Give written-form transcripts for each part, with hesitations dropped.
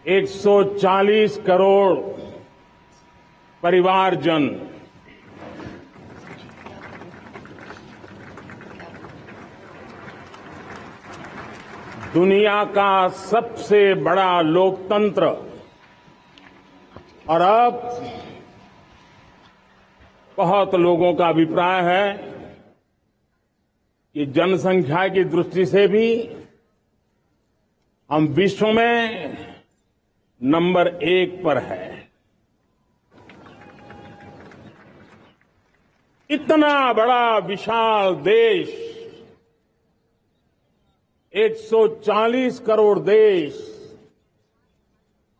140 करोड़ परिवारजन दुनिया का सबसे बड़ा लोकतंत्र और अब बहुत लोगों का अभिप्राय है कि जनसंख्या की दृष्टि से भी हम विश्व में नंबर 1 पर है। इतना बड़ा विशाल देश, 140 करोड़ देश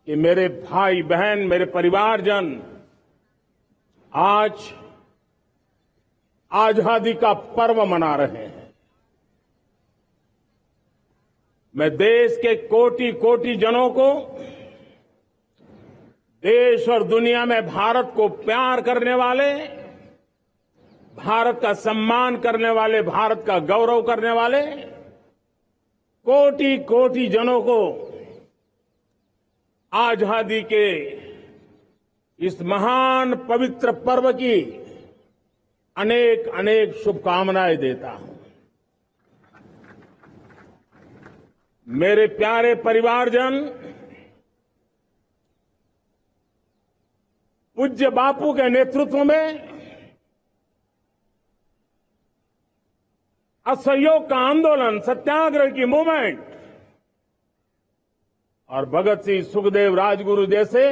कि मेरे भाई बहन, मेरे परिवारजन आज आजादी का पर्व मना रहे हैं। मैं देश के कोटि कोटि जनों को, देश और दुनिया में भारत को प्यार करने वाले, भारत का सम्मान करने वाले, भारत का गौरव करने वाले कोटि कोटि जनों को आजादी के इस महान पवित्र पर्व की अनेक अनेक शुभकामनाएं देता हूं। मेरे प्यारे परिवारजन, पूज्य बापू के नेतृत्व में असहयोग का आंदोलन, सत्याग्रह की मूवमेंट और भगत सिंह, सुखदेव, राजगुरु जैसे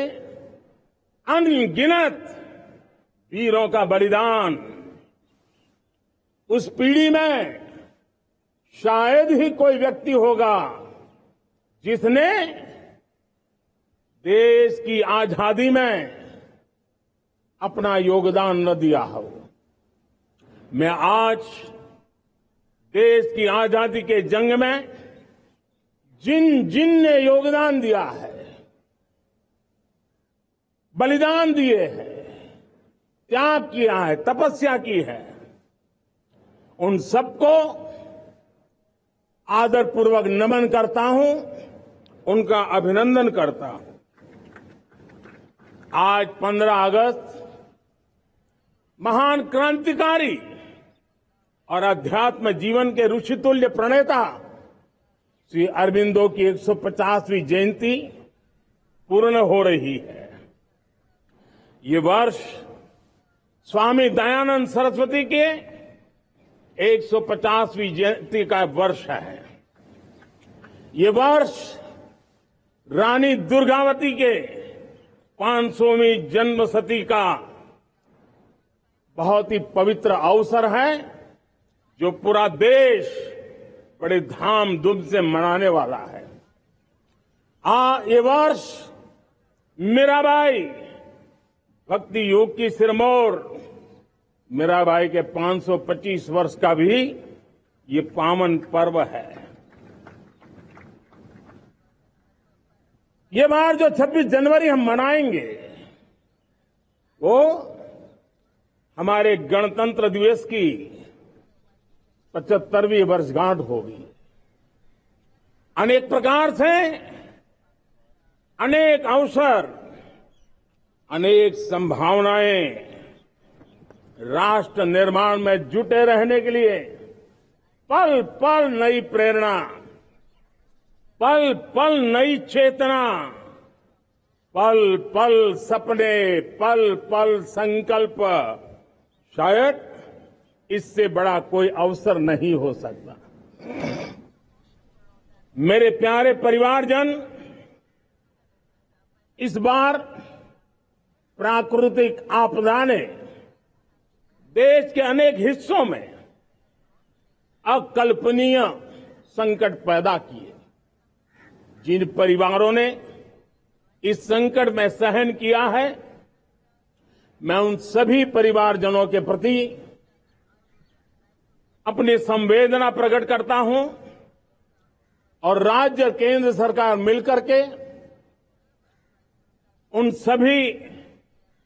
अनगिनत वीरों का बलिदान, उस पीढ़ी में शायद ही कोई व्यक्ति होगा जिसने देश की आजादी में अपना योगदान न दिया हो। मैं आज देश की आजादी के जंग में जिन जिन ने योगदान दिया है, बलिदान दिए हैं, त्याग किया है, तपस्या की है, उन सबको आदरपूर्वक नमन करता हूं, उनका अभिनंदन करता हूं। आज 15 अगस्त महान क्रांतिकारी और अध्यात्म जीवन के ऋषितुल्य प्रणेता श्री अरबिंदो की 150वीं जयंती पूर्ण हो रही है। ये वर्ष स्वामी दयानंद सरस्वती के 150वीं जयंती का वर्ष है। ये वर्ष रानी दुर्गावती के 500वीं जन्मशती का बहुत ही पवित्र अवसर है, जो पूरा देश बड़े धामधूम से मनाने वाला है। ये वर्ष मीराबाई, भक्ति योग की सिरमौर मीराबाई के 525 वर्ष का भी ये पावन पर्व है। ये बार जो 26 जनवरी हम मनाएंगे वो हमारे गणतंत्र दिवस की 75वीं वर्षगांठ होगी। अनेक प्रकार से अनेक अवसर, अनेक संभावनाएं राष्ट्र निर्माण में जुटे रहने के लिए पल पल नई प्रेरणा, पल पल नई चेतना, पल पल सपने, पल पल संकल्प, शायद इससे बड़ा कोई अवसर नहीं हो सकता। मेरे प्यारे परिवारजन, इस बार प्राकृतिक आपदा ने देश के अनेक हिस्सों में अकल्पनीय संकट पैदा किए। जिन परिवारों ने इस संकट में सहन किया है, मैं उन सभी परिवारजनों के प्रति अपनी संवेदना प्रकट करता हूं और राज्य और केंद्र सरकार मिलकर के उन सभी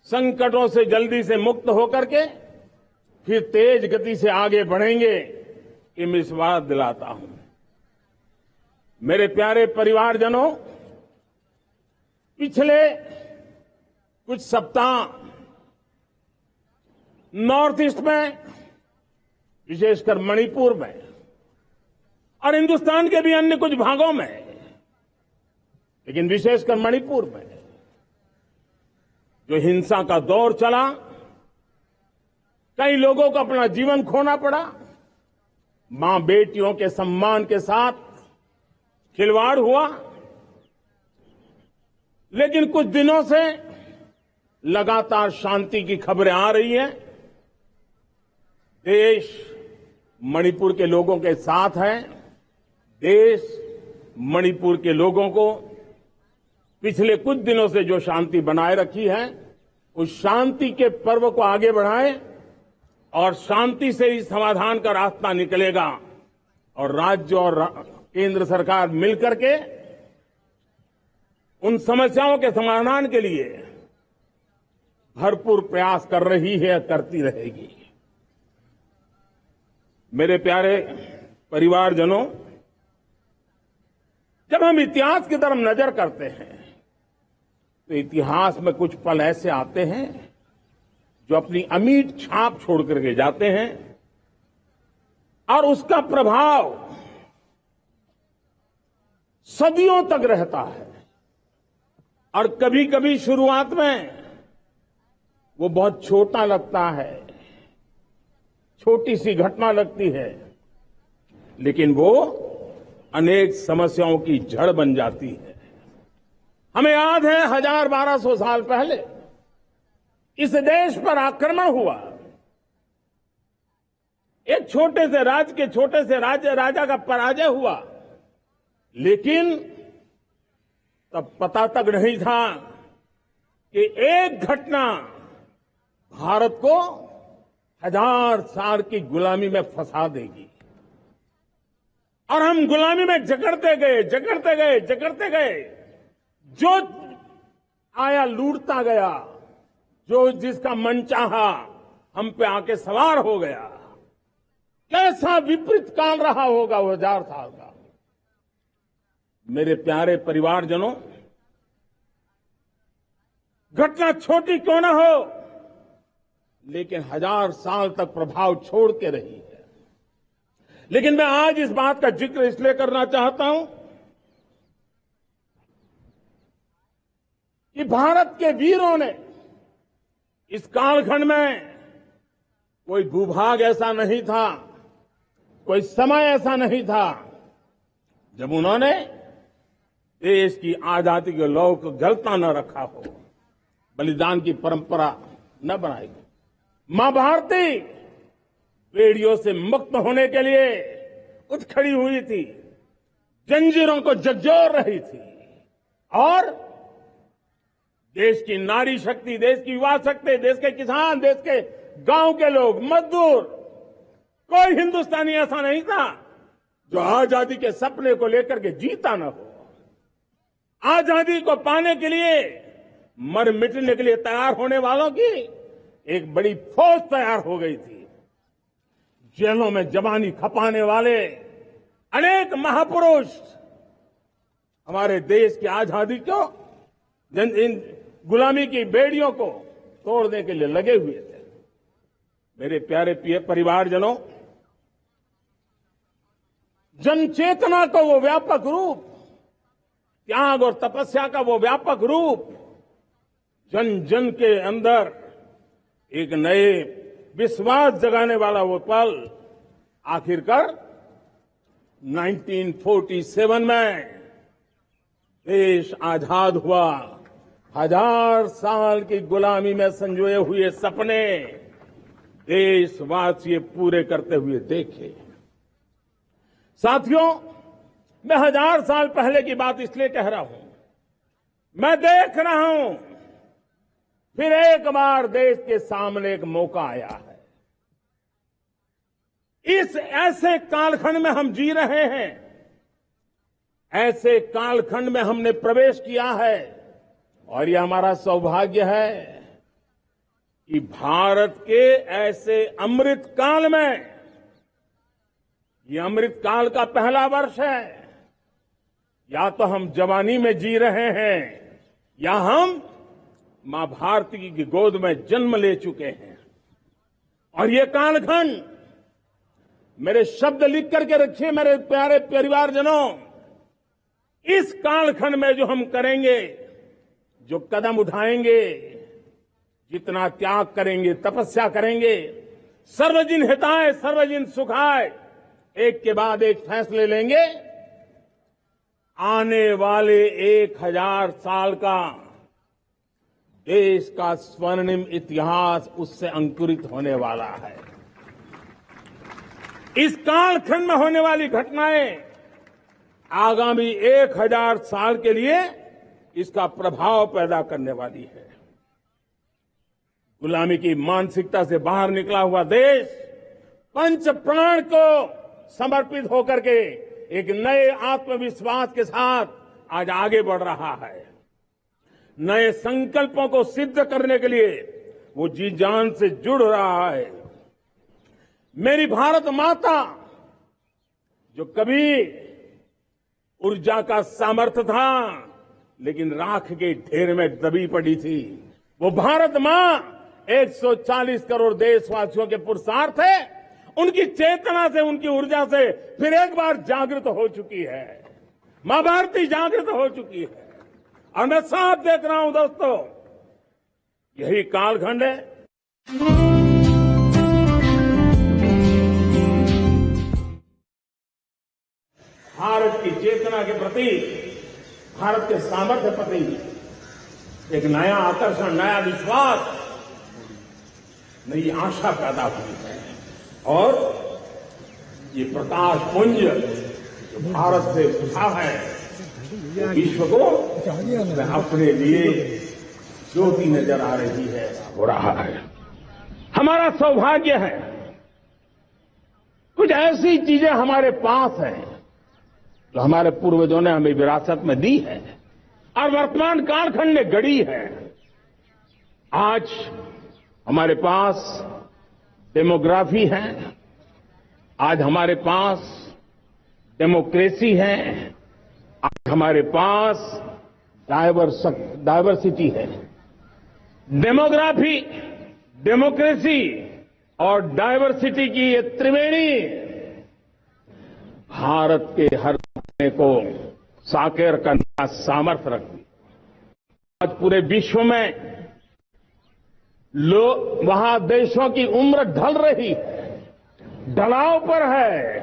संकटों से जल्दी से मुक्त होकर के फिर तेज गति से आगे बढ़ेंगे, ये मैं विश्वास दिलाता हूं। मेरे प्यारे परिवारजनों, पिछले कुछ सप्ताह नॉर्थ ईस्ट में, विशेषकर मणिपुर में और हिंदुस्तान के भी अन्य कुछ भागों में, लेकिन विशेषकर मणिपुर में जो हिंसा का दौर चला, कई लोगों को अपना जीवन खोना पड़ा, मां बेटियों के सम्मान के साथ खिलवाड़ हुआ। लेकिन कुछ दिनों से लगातार शांति की खबरें आ रही हैं। देश मणिपुर के लोगों के साथ है। देश मणिपुर के लोगों को पिछले कुछ दिनों से जो शांति बनाए रखी है, उस शांति के पर्व को आगे बढ़ाएं और शांति से ही समाधान का रास्ता निकलेगा और राज्य और केंद्र सरकार मिलकर के उन समस्याओं के समाधान के लिए भरपूर प्रयास कर रही है, करती रहेगी। मेरे प्यारे परिवारजनों, जब हम इतिहास की तरफ नजर करते हैं तो इतिहास में कुछ पल ऐसे आते हैं जो अपनी अमिट छाप छोड़ करके जाते हैं और उसका प्रभाव सदियों तक रहता है। और कभी कभी शुरुआत में वो बहुत छोटा लगता है, छोटी सी घटना लगती है, लेकिन वो अनेक समस्याओं की जड़ बन जाती है। हमें याद है 1000-1200 साल पहले इस देश पर आक्रमण हुआ। एक छोटे से राज्य के छोटे से राजा का पराजय हुआ, लेकिन तब पता तक नहीं था कि एक घटना भारत को 1000 साल की गुलामी में फंसा देगी। और हम गुलामी में जकड़ते गए, जो आया लूटता गया, जो जिसका मन चाहा हम पे आके सवार हो गया। कैसा विपरीत काल रहा होगा वो 1000 साल का। मेरे प्यारे परिवारजनों, घटना छोटी क्यों न हो, लेकिन 1000 साल तक प्रभाव छोड़ के रही है। लेकिन मैं आज इस बात का जिक्र इसलिए करना चाहता हूं कि भारत के वीरों ने इस कालखंड में कोई भूभाग ऐसा नहीं था, कोई समय ऐसा नहीं था जब उन्होंने देश की आजादी के लौ को गलता न रखा हो, बलिदान की परंपरा न बनाई। मां भारती बेड़ियों से मुक्त होने के लिए उठ खड़ी हुई थी, जंजीरों को झकझोर रही थी और देश की नारी शक्ति, देश की युवा शक्ति, देश के किसान, देश के गांव के लोग, मजदूर, कोई हिंदुस्तानी ऐसा नहीं था जो आजादी के सपने को लेकर के जीता न हो। आजादी को पाने के लिए मर मिटने के लिए तैयार होने वालों की एक बड़ी फौज तैयार हो गई थी। जेलों में जवानी खपाने वाले अनेक महापुरुष हमारे देश की आजादी को, इन गुलामी की बेड़ियों को तोड़ने के लिए लगे हुए थे। मेरे प्यारे परिवारजनों, जन चेतना का वो व्यापक रूप, त्याग और तपस्या का वो व्यापक रूप, जन जन के अंदर एक नए विश्वास जगाने वाला वो पल आखिरकार 1947 में देश आजाद हुआ। 1000 साल की गुलामी में संजोए हुए सपने देशवासी पूरे करते हुए देखे। साथियों, मैं 1000 साल पहले की बात इसलिए कह रहा हूं, मैं देख रहा हूं फिर एक बार देश के सामने एक मौका आया है। इस ऐसे कालखंड में हम जी रहे हैं, ऐसे कालखंड में हमने प्रवेश किया है और यह हमारा सौभाग्य है कि भारत के ऐसे अमृत काल में, ये अमृत काल का पहला वर्ष है। या तो हम जवानी में जी रहे हैं या हम मां भारती की गोद में जन्म ले चुके हैं। और ये कालखंड, मेरे शब्द लिख करके रखिए मेरे प्यारे परिवारजनों, इस कालखंड में जो हम करेंगे, जो कदम उठाएंगे, जितना त्याग करेंगे, तपस्या करेंगे, सर्वजन हिताय सर्वजन सुखाय, एक के बाद एक फैसले लेंगे, आने वाले 1000 साल का देश का स्वर्णिम इतिहास उससे अंकुरित होने वाला है। इस कालखंड में होने वाली घटनाएं आगामी 1000 साल के लिए इसका प्रभाव पैदा करने वाली है। गुलामी की मानसिकता से बाहर निकला हुआ देश पंच प्राण को समर्पित होकर के एक नए आत्मविश्वास के साथ आज आगे बढ़ रहा है। नए संकल्पों को सिद्ध करने के लिए वो जी जान से जुड़ रहा है। मेरी भारत माता, जो कभी ऊर्जा का सामर्थ्य था लेकिन राख के ढेर में दबी पड़ी थी, वो भारत मां 140 करोड़ देशवासियों के पुरुषार्थ है। उनकी चेतना से, उनकी ऊर्जा से फिर एक बार जागृत हो चुकी है। मां भारती जागृत हो चुकी है और मैं साफ देख रहा हूं दोस्तों, यही कालखंड है। भारत की चेतना के प्रति, भारत के सामर्थ्य के प्रति एक नया आकर्षण, नया विश्वास, नई आशा पैदा हुई है। और ये प्रकाश पुंज जो भारत से उठा है, वो विश्व को अपने लिए ज्योति नजर आ रही है, हो रहा है। हमारा सौभाग्य है, कुछ ऐसी चीजें हमारे पास हैं जो हमारे पूर्वजों ने हमें विरासत में दी है और वर्तमान कालखंड में गढ़ी है। आज हमारे पास डेमोग्राफी है, आज हमारे पास डेमोक्रेसी है, आज हमारे पास डायवर्सिटी है। डेमोग्राफी, डेमोक्रेसी और डायवर्सिटी की ये त्रिवेणी भारत के हर कोने को साकार करने का सामर्थ्य रखती। आज पूरे विश्व में वहां देशों की उम्र ढल रही है, ढलाव पर है,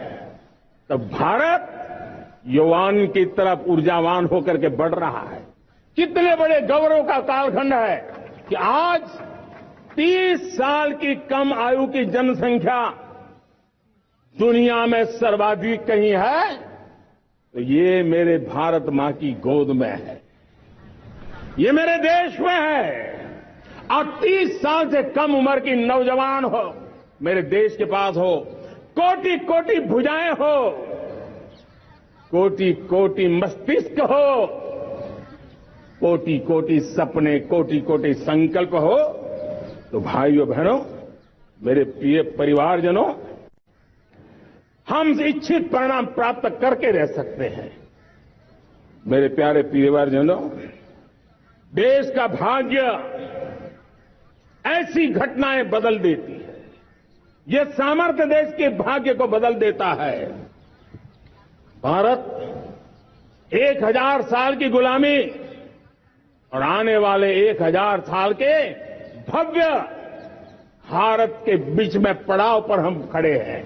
तो भारत युवान की तरफ ऊर्जावान होकर के बढ़ रहा है। कितने बड़े गौरव का कालखंड है कि आज 30 साल की कम आयु की जनसंख्या दुनिया में सर्वाधिक कहीं है तो ये मेरे भारत मां की गोद में है, ये मेरे देश में है। और 30 साल से कम उम्र की नौजवान हो, मेरे देश के पास हो, कोटि कोटि भुजाएं हो, कोटि कोटि मस्तिष्क हो, कोटि कोटि सपने, कोटि कोटि संकल्प हो, तो भाइयों बहनों, मेरे प्रिय परिवारजनों, हम इच्छित परिणाम प्राप्त करके रह सकते हैं। मेरे प्यारे परिवारजनों, देश का भाग्य ऐसी घटनाएं बदल देती है। यह सामर्थ्य देश के भाग्य को बदल देता है। भारत 1000 साल की गुलामी और आने वाले 1000 साल के भव्य भारत के बीच में पड़ाव पर हम खड़े हैं,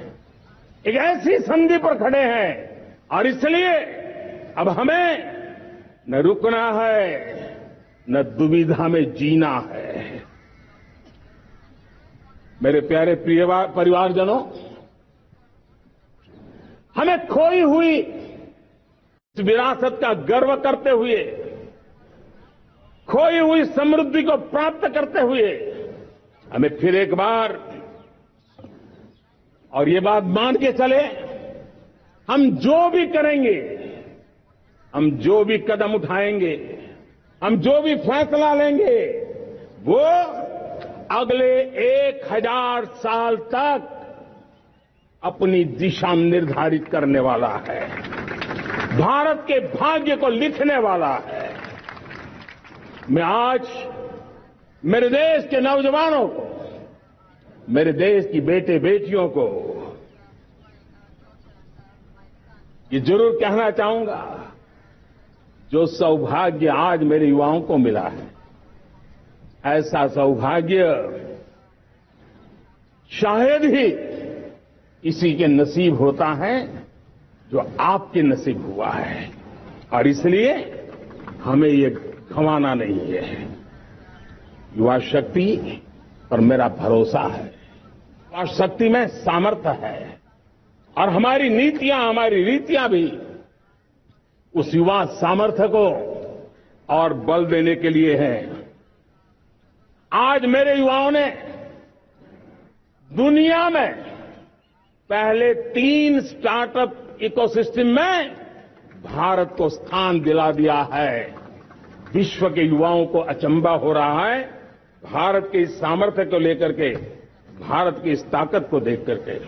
एक ऐसी संधि पर खड़े हैं। और इसलिए अब हमें न रुकना है, न दुविधा में जीना है। मेरे प्यारे प्रिय परिवारजनों, हमें खोई हुई इस विरासत का गर्व करते हुए, खोई हुई समृद्धि को प्राप्त करते हुए, हमें फिर एक बार, और ये बात मान के चले, हम जो भी करेंगे, हम जो भी कदम उठाएंगे, हम जो भी फैसला लेंगे, वो अगले 1000 साल तक अपनी दिशा निर्धारित करने वाला है, भारत के भाग्य को लिखने वाला है। मैं आज मेरे देश के नौजवानों को, मेरे देश की बेटे बेटियों को ये जरूर कहना चाहूंगा, जो सौभाग्य आज मेरे युवाओं को मिला है, ऐसा सौभाग्य शायद ही किसी के नसीब होता है जो आपके नसीब हुआ है। और इसलिए हमें ये गंवाना नहीं है। युवा शक्ति पर मेरा भरोसा है, युवा शक्ति में सामर्थ्य है और हमारी नीतियां, हमारी रीतियां भी उस युवा सामर्थ्य को और बल देने के लिए है। आज मेरे युवाओं ने दुनिया में पहले 3 स्टार्टअप इकोसिस्टम में भारत को स्थान दिला दिया है। विश्व के युवाओं को अचंभा हो रहा है भारत के इस सामर्थ्य को लेकर के, भारत की इस ताकत को देख करके।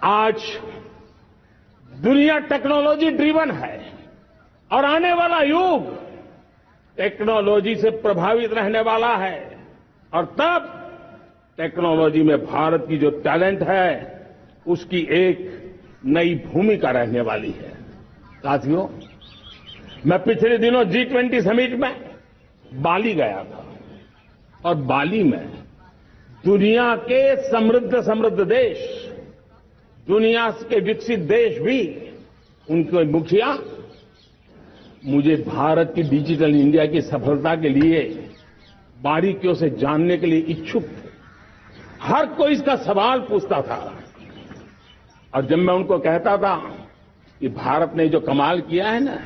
आज दुनिया टेक्नोलॉजी ड्रिवन है और आने वाला युग टेक्नोलॉजी से प्रभावित रहने वाला है और तब टेक्नोलॉजी में भारत की जो टैलेंट है उसकी एक नई भूमिका रहने वाली है। साथियों, मैं पिछले दिनों G20 समिट में बाली गया था और बाली में दुनिया के समृद्ध देश, दुनिया के विकसित देश भी, उनके मुखिया मुझे भारत की डिजिटल इंडिया की सफलता के लिए बारीकियों से जानने के लिए इच्छुक थे। हर कोई इसका सवाल पूछता था और जब मैं उनको कहता था कि भारत ने जो कमाल किया है ना,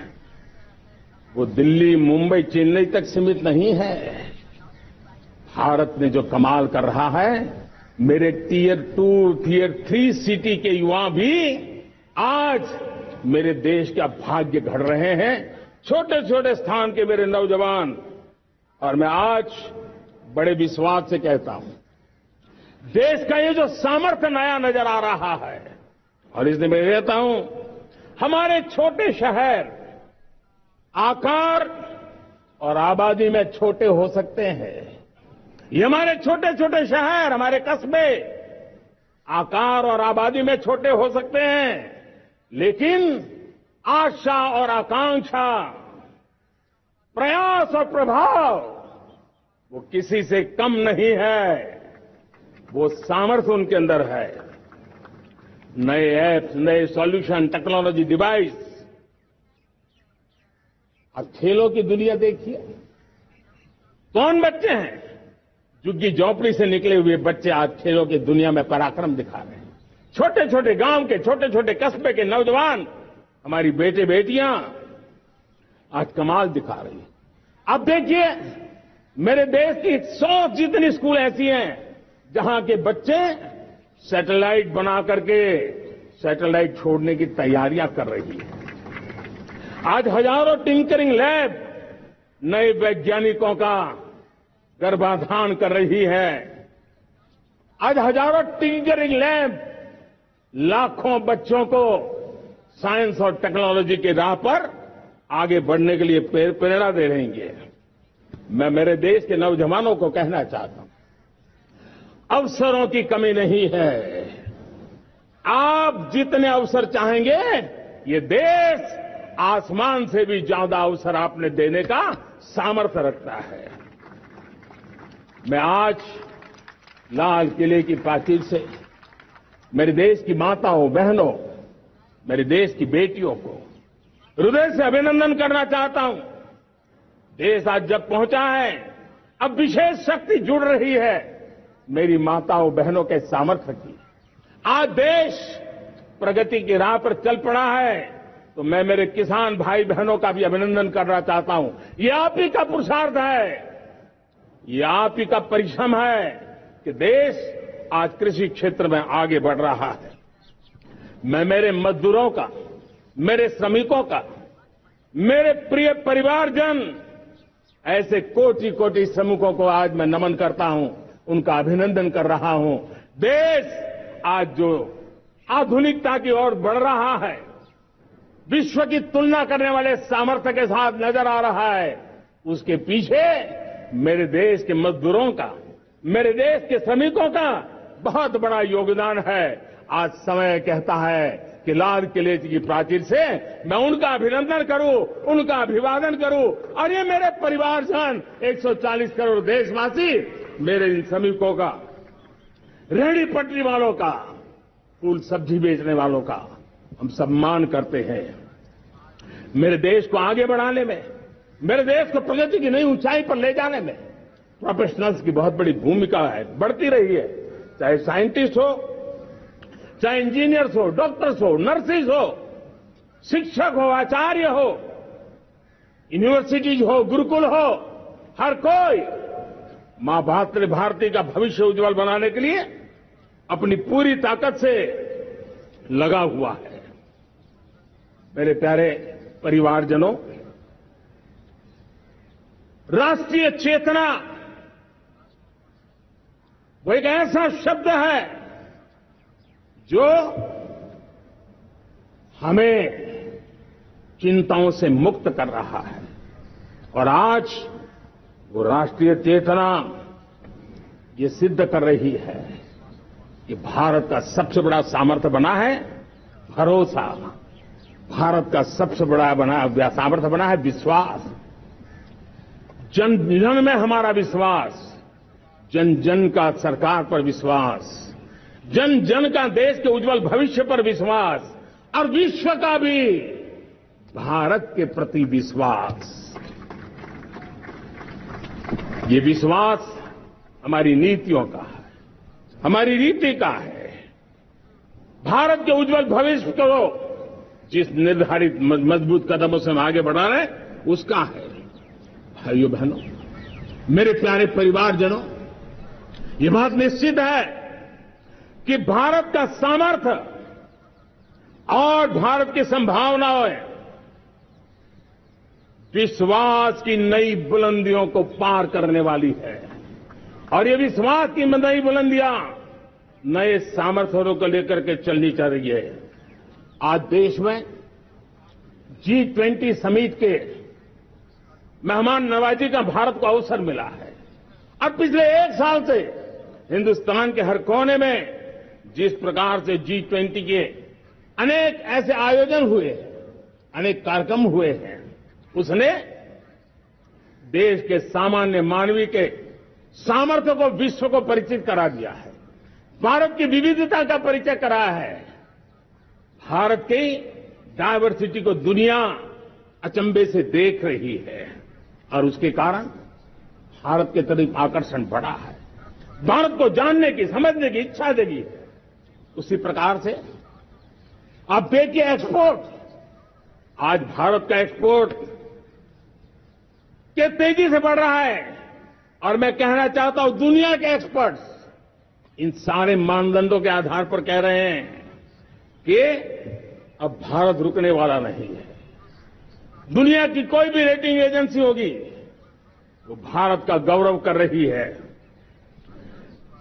वो दिल्ली, मुंबई, चेन्नई तक सीमित नहीं है। भारत ने जो कमाल कर रहा है, मेरे टियर 2, टियर 3 सिटी के युवा भी आज मेरे देश का भाग्य गढ़ रहे हैं। छोटे छोटे स्थान के मेरे नौजवान, और मैं आज बड़े विश्वास से कहता हूं, देश का ये जो सामर्थ्य नया नजर आ रहा है, और इसलिए मैं कहता हूं, हमारे छोटे शहर आकार और आबादी में छोटे हो सकते हैं। ये हमारे छोटे छोटे शहर, हमारे कस्बे आकार और आबादी में छोटे हो सकते हैं, लेकिन आशा और आकांक्षा, प्रयास और प्रभाव वो किसी से कम नहीं है। वो सामर्थ्य उनके अंदर है। नए ऐप्स, नए सॉल्यूशन, टेक्नोलॉजी डिवाइस। अब खेलों की दुनिया देखिए, कौन बच्चे हैं? झुग्गी झोंपड़ी से निकले हुए बच्चे आज खेलों की दुनिया में पराक्रम दिखा रहे हैं। छोटे छोटे गांव के, छोटे छोटे कस्बे के नौजवान, हमारी बेटे बेटियां आज कमाल दिखा रही हैं। अब देखिए, मेरे देश की 100 जितनी स्कूल ऐसी हैं जहां के बच्चे सैटेलाइट बना करके सैटेलाइट छोड़ने की तैयारियां कर रही हैं। आज हजारों टिंकरिंग लैब नए वैज्ञानिकों का गर्भाधान कर रही है। आज हजारों टिंकरिंग लैब लाखों बच्चों को साइंस और टेक्नोलॉजी के राह पर आगे बढ़ने के लिए प्रेरणा दे रही है। मैं मेरे देश के नौजवानों को कहना चाहता हूं, अवसरों की कमी नहीं है। आप जितने अवसर चाहेंगे, ये देश आसमान से भी ज्यादा अवसर आपने देने का सामर्थ्य रखता है। मैं आज लाल किले की प्राचीर से मेरे देश की माताओं, बहनों, मेरे देश की बेटियों को हृदय से अभिनंदन करना चाहता हूं। देश आज जब पहुंचा है, अब विशेष शक्ति जुड़ रही है मेरी माताओं, बहनों के सामर्थ्य की। आज देश प्रगति की राह पर चल पड़ा है, तो मैं मेरे किसान भाई बहनों का भी अभिनंदन करना चाहता हूं। ये आप ही का पुरुषार्थ है, ये आप ही का परिश्रम है कि देश आज कृषि क्षेत्र में आगे बढ़ रहा है। मैं मेरे मजदूरों का, मेरे श्रमिकों का, मेरे प्रिय परिवारजन, ऐसे कोटि कोटि श्रमिकों को आज मैं नमन करता हूं, उनका अभिनंदन कर रहा हूं। देश आज जो आधुनिकता की ओर बढ़ रहा है, विश्व की तुलना करने वाले सामर्थ्य के साथ नजर आ रहा है, उसके पीछे मेरे देश के मजदूरों का, मेरे देश के श्रमिकों का बहुत बड़ा योगदान है। आज समय कहता है कि लाल किले की प्राचीर से मैं उनका अभिनंदन करूं, उनका अभिवादन करूं, और ये मेरे परिवारजन 140 करोड़ देशवासी, मेरे इन श्रमिकों का, रेहड़ी पटरी वालों का, फूल सब्जी बेचने वालों का हम सम्मान करते हैं। मेरे देश को आगे बढ़ाने में, मेरे देश को प्रगति की नई ऊंचाई पर ले जाने में प्रोफेशनल्स की बहुत बड़ी भूमिका है, बढ़ती रही है। चाहे साइंटिस्ट हो, चाहे इंजीनियर्स हो, डॉक्टर्स हो, नर्सिस हो, शिक्षक हो, आचार्य हो, यूनिवर्सिटीज हो, गुरुकुल हो, हर कोई मां भारती का भविष्य उज्जवल बनाने के लिए अपनी पूरी ताकत से लगा हुआ है। मेरे प्यारे परिवारजनों, राष्ट्रीय चेतना वो एक ऐसा शब्द है जो हमें चिंताओं से मुक्त कर रहा है, और आज वो राष्ट्रीय चेतना ये सिद्ध कर रही है कि भारत का सबसे बड़ा सामर्थ्य बना है भरोसा, भारत का सबसे बड़ा सामर्थ्य बना है विश्वास। जन जन में हमारा विश्वास, जन जन का सरकार पर विश्वास, जन जन का देश के उज्जवल भविष्य पर विश्वास, और विश्व का भी भारत के प्रति विश्वास। ये विश्वास हमारी नीतियों का है, हमारी रीति का है। भारत के उज्जवल भविष्य को जिस निर्धारित मजबूत कदमों से हम आगे बढ़ा रहे हैं उसका है। भाइयों बहनों, मेरे प्यारे परिवारजनों, ये बात निश्चित है कि भारत का सामर्थ्य और भारत की संभावनाएं विश्वास की नई बुलंदियों को पार करने वाली है, और ये विश्वास की नई बुलंदियां नए सामर्थ्यों को लेकर के चलनी चाहिए रही है। आज देश में G20 समिट के मेहमान नवाजी का भारत को अवसर मिला है, और पिछले एक साल से हिंदुस्तान के हर कोने में जिस प्रकार से G20 के अनेक ऐसे आयोजन हुए, अनेक कार्यक्रम हुए हैं, उसने देश के सामान्य मानवीय के सामर्थ्य को विश्व को परिचित करा दिया है, भारत की विविधता का परिचय कराया है, भारत की डायवर्सिटी को दुनिया अचंभे से देख रही है, और उसके कारण भारत के तरफ आकर्षण बढ़ा है। भारत को जानने की, समझने की इच्छा जगी है। उसी प्रकार से आप देखिए एक्सपोर्ट, आज भारत का एक्सपोर्ट के तेजी से बढ़ रहा है, और मैं कहना चाहता हूं दुनिया के एक्सपर्ट्स इन सारे मानदंडों के आधार पर कह रहे हैं कि अब भारत रुकने वाला नहीं है। दुनिया की कोई भी रेटिंग एजेंसी होगी वो भारत का गौरव कर रही है।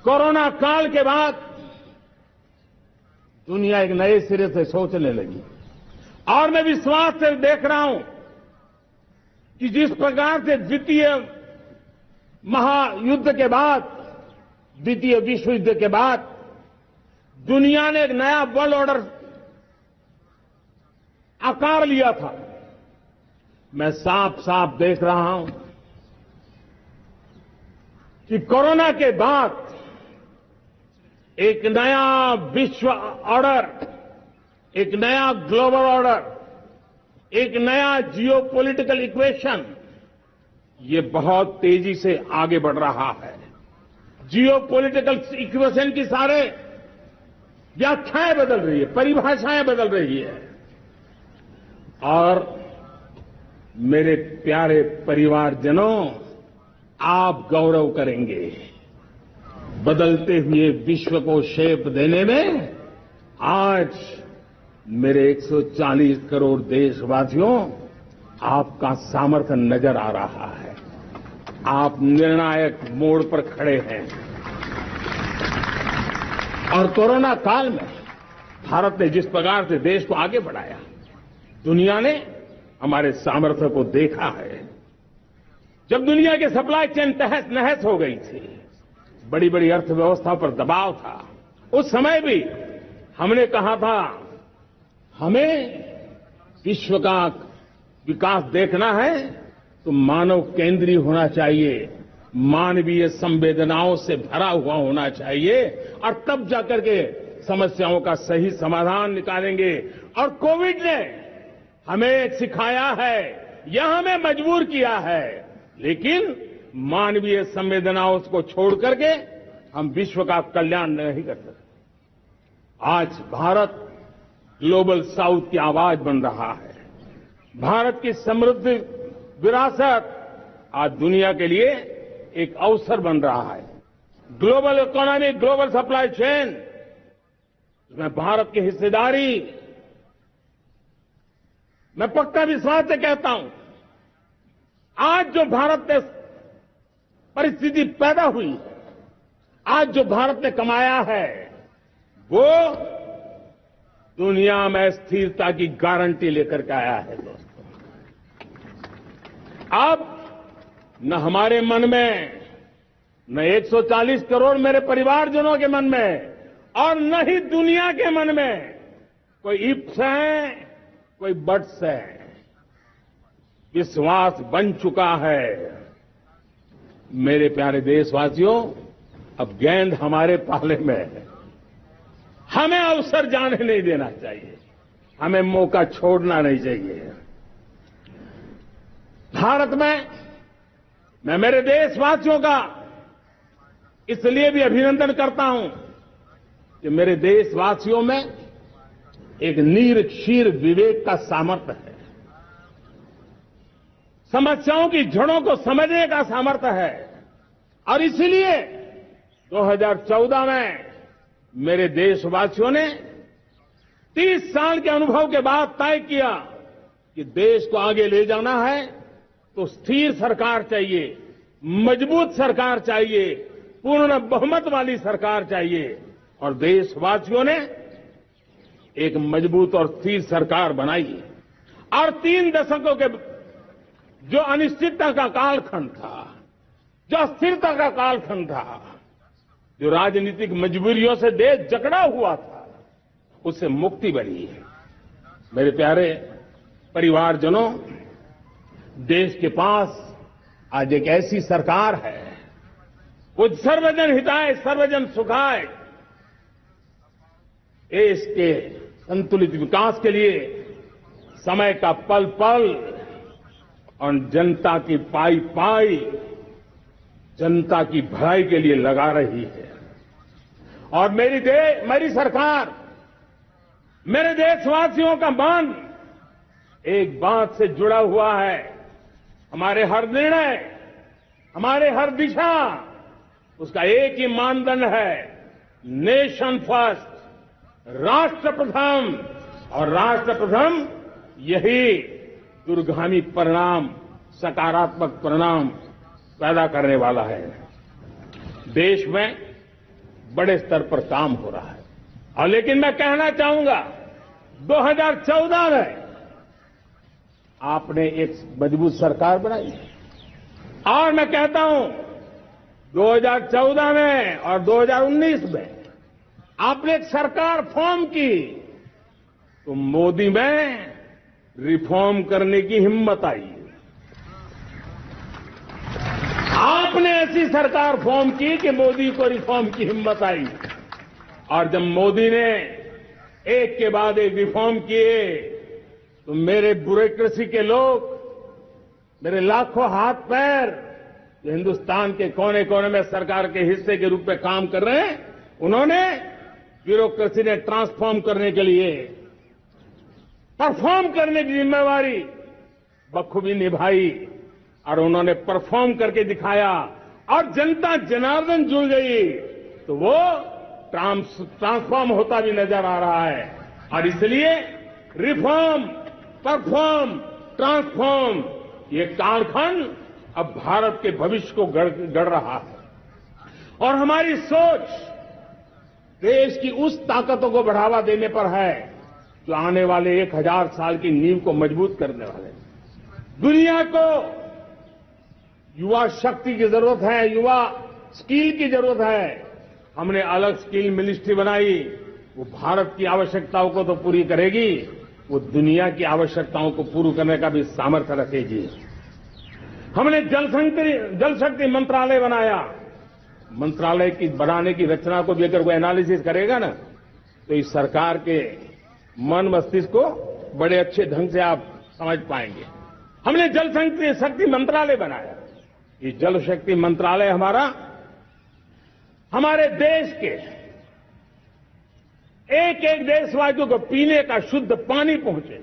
कोरोना काल के बाद दुनिया एक नए सिरे से सोचने लगी, और मैं विश्वास से देख रहा हूं कि जिस प्रकार से द्वितीय महायुद्ध के बाद, द्वितीय विश्व युद्ध के बाद दुनिया ने एक नया वर्ल्ड ऑर्डर आकार लिया था, मैं साफ साफ देख रहा हूं कि कोरोना के बाद एक नया विश्व ऑर्डर, एक नया ग्लोबल ऑर्डर, एक नया जियो पॉलिटिकल इक्वेशन, ये बहुत तेजी से आगे बढ़ रहा है। जियो पॉलिटिकल इक्वेशन की सारे व्याख्याएं बदल रही है, परिभाषाएं बदल रही है, और मेरे प्यारे परिवारजनों, आप गौरव करेंगे। बदलते हुए विश्व को शेप देने में आज मेरे 140 करोड़ देशवासियों, आपका सामर्थ्य नजर आ रहा है। आप निर्णायक मोड़ पर खड़े हैं, और कोरोना काल में भारत ने जिस प्रकार से देश को आगे बढ़ाया, दुनिया ने हमारे सामर्थ्य को देखा है। जब दुनिया की सप्लाई चेन तहस नहस हो गई थी, बड़ी बड़ी अर्थव्यवस्था पर दबाव था, उस समय भी हमने कहा था हमें विश्व का विकास देखना है तो मानव केंद्रीय होना चाहिए, मानवीय संवेदनाओं से भरा हुआ होना चाहिए और तब जाकर के समस्याओं का सही समाधान निकालेंगे। और कोविड ने हमें सिखाया है या हमें मजबूर किया है, लेकिन मानवीय संवेदनाओं को छोड़ करके हम विश्व का कल्याण नहीं कर सकते। आज भारत ग्लोबल साउथ की आवाज बन रहा है। भारत की समृद्ध विरासत आज दुनिया के लिए एक अवसर बन रहा है। Global economy, global supply chain, इसमें भारत की हिस्सेदारी, मैं पक्का विश्वास से कहता हूं, आज जो भारत में परिस्थिति पैदा हुई है, आज जो भारत ने कमाया है, वो दुनिया में स्थिरता की गारंटी लेकर के आया है। दोस्तों, अब न हमारे मन में, न 140 करोड़ मेरे परिवारजनों के मन में और न ही दुनिया के मन में कोई इफ्स है, कोई बट्स है। विश्वास बन चुका है। मेरे प्यारे देशवासियों, अब गेंद हमारे पाले में है। हमें अवसर जाने नहीं देना चाहिए, हमें मौका छोड़ना नहीं चाहिए। भारत में मैं मेरे देशवासियों का इसलिए भी अभिनंदन करता हूं कि मेरे देशवासियों में एक नीर क्षीर विवेक का सामर्थ्य है, समस्याओं की जड़ों को समझने का सामर्थ्य है। और इसलिए 2014 में मेरे देशवासियों ने 30 साल के अनुभव के बाद तय किया कि देश को आगे ले जाना है तो स्थिर सरकार चाहिए, मजबूत सरकार चाहिए, पूर्ण बहुमत वाली सरकार चाहिए। और देशवासियों ने एक मजबूत और स्थिर सरकार बनाई। और 3 दशकों के जो अनिश्चितता का कालखंड था, जो अस्थिरता का कालखंड था, जो राजनीतिक मजबूरियों से देश जकड़ा हुआ था, उससे मुक्ति बनी है। मेरे प्यारे परिवारजनों, देश के पास आज एक ऐसी सरकार है, वो सर्वजन हिताय सर्वजन सुखाय, देश के संतुलित विकास के लिए समय का पल पल और जनता की पाई पाई, जनता की भलाई के लिए लगा रही है। और मेरी सरकार, मेरे देशवासियों का मन एक बात से जुड़ा हुआ है। हमारे हर निर्णय, हमारे हर दिशा, उसका एक ही मानदंड है, नेशन फर्स्ट, राष्ट्र प्रथम। और राष्ट्र प्रथम यही दूरगामी परिणाम, सकारात्मक परिणाम पैदा करने वाला है। देश में बड़े स्तर पर काम हो रहा है। और लेकिन मैं कहना चाहूंगा, 2014 में आपने एक मजबूत सरकार बनाई और मैं कहता हूं 2014 में और 2019 में आपने एक सरकार फॉर्म की तो मोदी में रिफॉर्म करने की हिम्मत आई। आपने ऐसी सरकार फॉर्म की कि मोदी को रिफॉर्म की हिम्मत आई। और जब मोदी ने एक के बाद एक रिफॉर्म किए तो मेरे ब्यूरोक्रेसी के लोग, मेरे लाखों हाथ पैर जो हिंदुस्तान के कोने कोने में सरकार के हिस्से के रूप में काम कर रहे हैं, उन्होंने ब्यूरोक्रेसी ने ट्रांसफॉर्म करने के लिए, परफॉर्म करने की जिम्मेवारी बखूबी निभाई और उन्होंने परफॉर्म करके दिखाया। और जनता जनार्दन जुड़ गई तो वो ट्रांसफॉर्म होता भी नजर आ रहा है। और इसलिए रिफॉर्म, परफॉर्म, ट्रांसफॉर्म, ये कालखंड अब भारत के भविष्य को गढ़ रहा है। और हमारी सोच देश की उस ताकतों को बढ़ावा देने पर है जो आने वाले 1000 साल की नींव को मजबूत करने वाले, दुनिया को युवा शक्ति की जरूरत है, युवा स्किल की जरूरत है। हमने अलग स्किल मिनिस्ट्री बनाई। वो भारत की आवश्यकताओं को तो पूरी करेगी, वो दुनिया की आवश्यकताओं को पूरी करने का भी सामर्थ्य रखेगी। हमने जल शक्ति मंत्रालय बनाया। मंत्रालय की बनाने की रचना को भी अगर कोई एनालिसिस करेगा ना, तो इस सरकार के मन मस्तिष्क को बड़े अच्छे ढंग से आप समझ पाएंगे। हमने जल शक्ति मंत्रालय बनाया। ये जल शक्ति मंत्रालय हमारे देश के एक एक देशवासियों को पीने का शुद्ध पानी पहुंचे,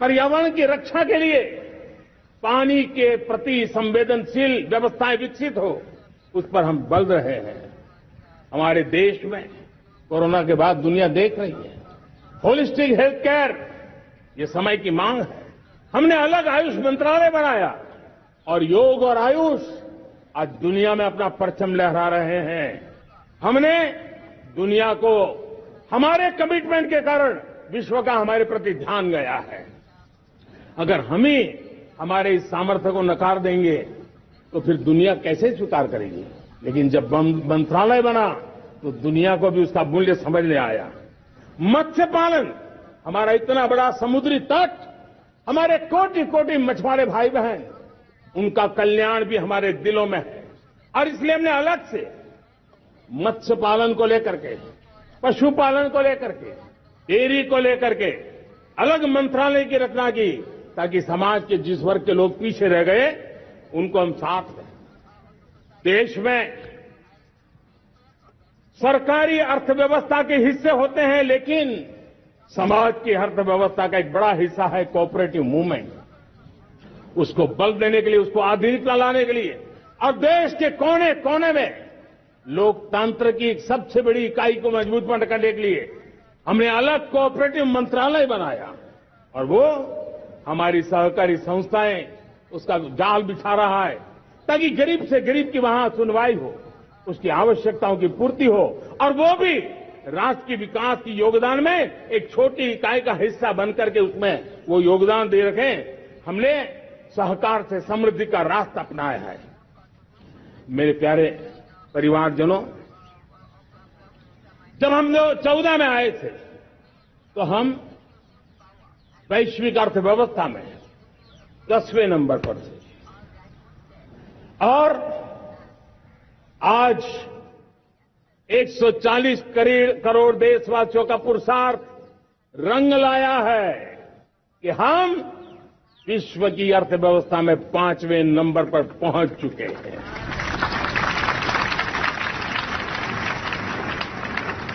पर्यावरण की रक्षा के लिए पानी के प्रति संवेदनशील व्यवस्थाएं विकसित हो, उस पर हम बल रहे हैं। हमारे देश में कोरोना के बाद दुनिया देख रही है, होलिस्टिक हेल्थ केयर ये समय की मांग है। हमने अलग आयुष मंत्रालय बनाया और योग और आयुष आज दुनिया में अपना परचम लहरा रहे हैं। हमने दुनिया को हमारे कमिटमेंट के कारण विश्व का हमारे प्रति ध्यान गया है। अगर हम ही हमारे इस सामर्थ्य को नकार देंगे तो फिर दुनिया कैसे स्वीकार करेगी। लेकिन जब मंत्रालय बना तो दुनिया को भी उसका मूल्य समझ में आया। मत्स्य पालन, हमारा इतना बड़ा समुद्री तट, हमारे कोटि कोटि मछुआरे भाई बहन, उनका कल्याण भी हमारे दिलों में है। और इसलिए हमने अलग से मत्स्य पालन को लेकर के, पशुपालन को लेकर के, डेयरी को लेकर के अलग मंत्रालय की रचना की, ताकि समाज के जिस वर्ग के लोग पीछे रह गए उनको हम साथ लें। देश में सरकारी अर्थव्यवस्था के हिस्से होते हैं, लेकिन समाज की अर्थव्यवस्था का एक बड़ा हिस्सा है कोऑपरेटिव मूवमेंट। उसको बल देने के लिए, उसको आधुनिकता लाने के लिए और देश के कोने कोने में लोकतंत्र की एक सबसे बड़ी इकाई को मजबूत करने के लिए हमने अलग कोऑपरेटिव मंत्रालय बनाया। और वो हमारी सहकारी संस्थाएं उसका जाल बिछा रहा है, ताकि गरीब से गरीब की वहां सुनवाई हो, उसकी आवश्यकताओं की पूर्ति हो, और वो भी राष्ट्र के विकास की योगदान में एक छोटी इकाई का हिस्सा बनकर के उसमें वो योगदान दे रखें। हमने सहकार से समृद्धि का रास्ता अपनाया है। मेरे प्यारे परिवारजनों, जब हम लोग 14 में आए थे तो हम वैश्विक अर्थव्यवस्था में 10वें नंबर पर थे, और आज 140 करोड़ देशवासियों का पुरुषार्थ रंग लाया है कि हम विश्व की अर्थव्यवस्था में 5वें नंबर पर पहुंच चुके हैं।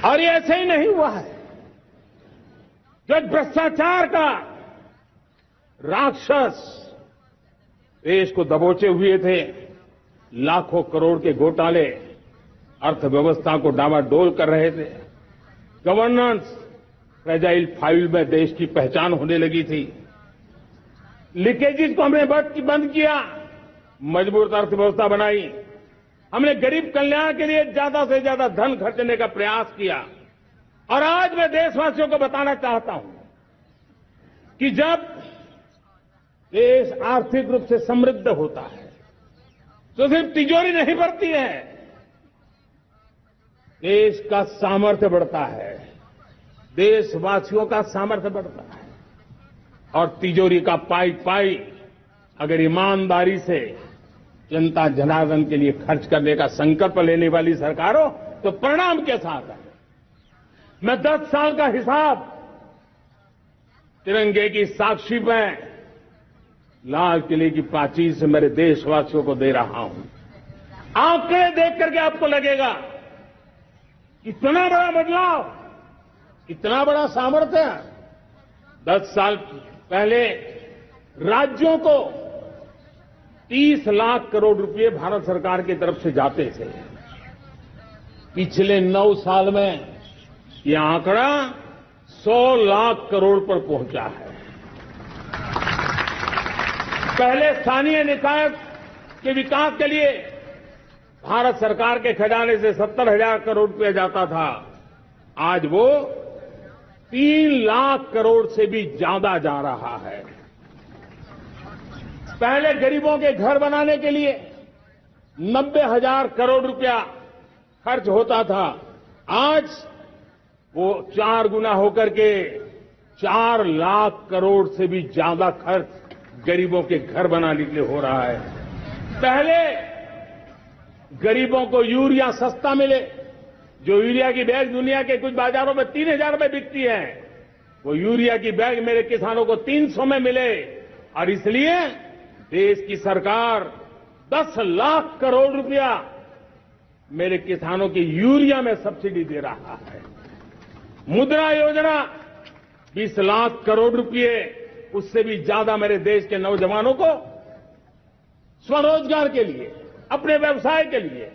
और ये ऐसे ही नहीं हुआ है। जो भ्रष्टाचार का राक्षस देश को दबोचे हुए थे, लाखों करोड़ के घोटाले अर्थव्यवस्था को डामाडोल कर रहे थे, गवर्नेंस फ्रेजाइल फाइल में देश की पहचान होने लगी थी, लीकेजेस को हमने बंद किया, मजबूत अर्थव्यवस्था बनाई, हमने गरीब कल्याण के लिए ज्यादा से ज्यादा धन खर्चने का प्रयास किया। और आज मैं देशवासियों को बताना चाहता हूं कि जब देश आर्थिक रूप से समृद्ध होता है तो सिर्फ तिजोरी नहीं बढ़ती है, देश का सामर्थ्य बढ़ता है, देशवासियों का सामर्थ्य बढ़ता है। और तिजोरी का पाई पाई अगर ईमानदारी से जनता जनार्दन के लिए खर्च करने का संकल्प लेने वाली सरकार हो तो परिणाम कैसा आता है। मैं 10 साल का हिसाब तिरंगे की साक्षी में लाल किले की प्राचीर से मेरे देशवासियों को दे रहा हूं। आंकड़े देख करके आपको लगेगा इतना बड़ा बदलाव, इतना बड़ा सामर्थ्य। 10 साल पहले राज्यों को 30 लाख करोड़ रुपए भारत सरकार की तरफ से जाते थे। पिछले 9 साल में यह आंकड़ा 100 लाख करोड़ पर पहुंचा है। पहले स्थानीय निकाय के विकास के लिए भारत सरकार के खजाने से 70,000 करोड़ रुपया जाता था, आज वो 3 लाख करोड़ से भी ज्यादा जा रहा है। पहले गरीबों के घर बनाने के लिए 90,000 करोड़ रुपया खर्च होता था। आज वो 4 गुना होकर के 4 लाख करोड़ से भी ज्यादा खर्च गरीबों के घर बनाने के लिए हो रहा है। पहले गरीबों को यूरिया सस्ता मिले, जो यूरिया की बैग दुनिया के कुछ बाजारों में 3,000 में बिकती है, वो यूरिया की बैग मेरे किसानों को 300 में मिले। और इसलिए देश की सरकार 10 लाख करोड़ रुपया मेरे किसानों की यूरिया में सब्सिडी दे रहा है। मुद्रा योजना 20 लाख करोड़ रुपए, उससे भी ज्यादा मेरे देश के नौजवानों को स्वरोजगार के लिए, अपने व्यवसाय के लिए,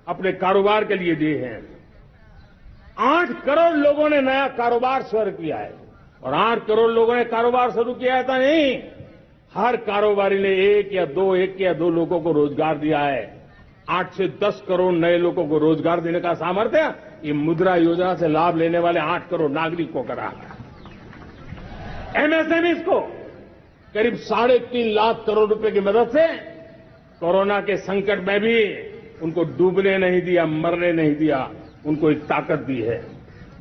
अपने कारोबार के लिए दिए हैं। 8 करोड़ लोगों ने नया कारोबार शुरू किया है। और 8 करोड़ लोगों ने कारोबार शुरू किया है तो नहीं, हर कारोबारी ने एक या दो लोगों को रोजगार दिया है। 8 से 10 करोड़ नए लोगों को रोजगार देने का सामर्थ्य ये मुद्रा योजना से लाभ लेने वाले 8 करोड़ नागरिकों का रहा है। एमएसएमई को करीब 3.5 लाख करोड़ रुपए की मदद से कोरोना के संकट में भी उनको डूबने नहीं दिया, मरने नहीं दिया, उनको एक ताकत दी है।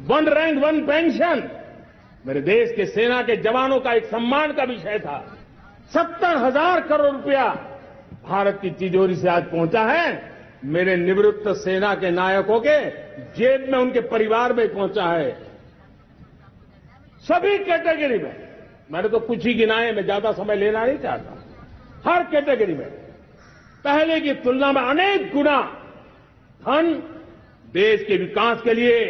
1 रैंक 1 पेंशन मेरे देश के सेना के जवानों का एक सम्मान का विषय था। 70,000 करोड़ रुपया भारत की तिजोरी से आज पहुंचा है, मेरे निवृत्त सेना के नायकों के जेब में, उनके परिवार में पहुंचा है। सभी कैटेगरी में, मैंने तो कुछ ही गिनाए, मैं ज्यादा समय लेना नहीं चाहता। हर कैटेगरी में पहले की तुलना में अनेक गुना धन देश के विकास के लिए,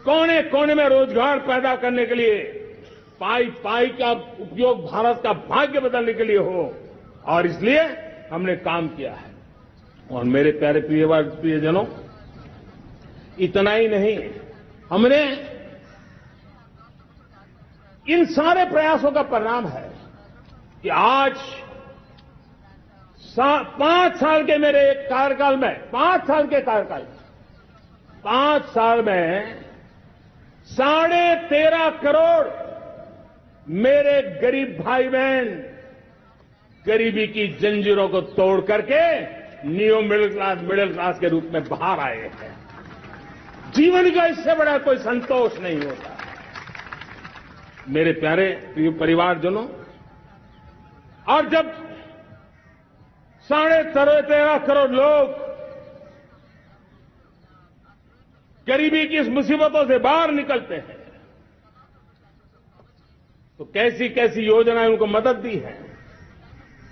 कोने कोने में रोजगार पैदा करने के लिए, पाई पाई का उपयोग भारत का भाग्य बदलने के लिए हो, और इसलिए हमने काम किया है। और मेरे प्यारे प्रियजनों, इतना ही नहीं, हमने इन सारे प्रयासों का परिणाम है कि आज 5 साल के मेरे कार्यकाल में, 5 साल के कार्यकाल में, 5 साल में 13.5 करोड़ मेरे गरीब भाई बहन गरीबी की जंजीरों को तोड़ करके न्यू मिडिल क्लास के रूप में बाहर आए हैं। जीवन का इससे बड़ा कोई संतोष नहीं होता। मेरे प्यारे परिवारजनों, और जब 13.5 करोड़ लोग गरीबी की इस मुसीबतों से बाहर निकलते हैं, तो कैसी कैसी योजनाएं उनको मदद दी है।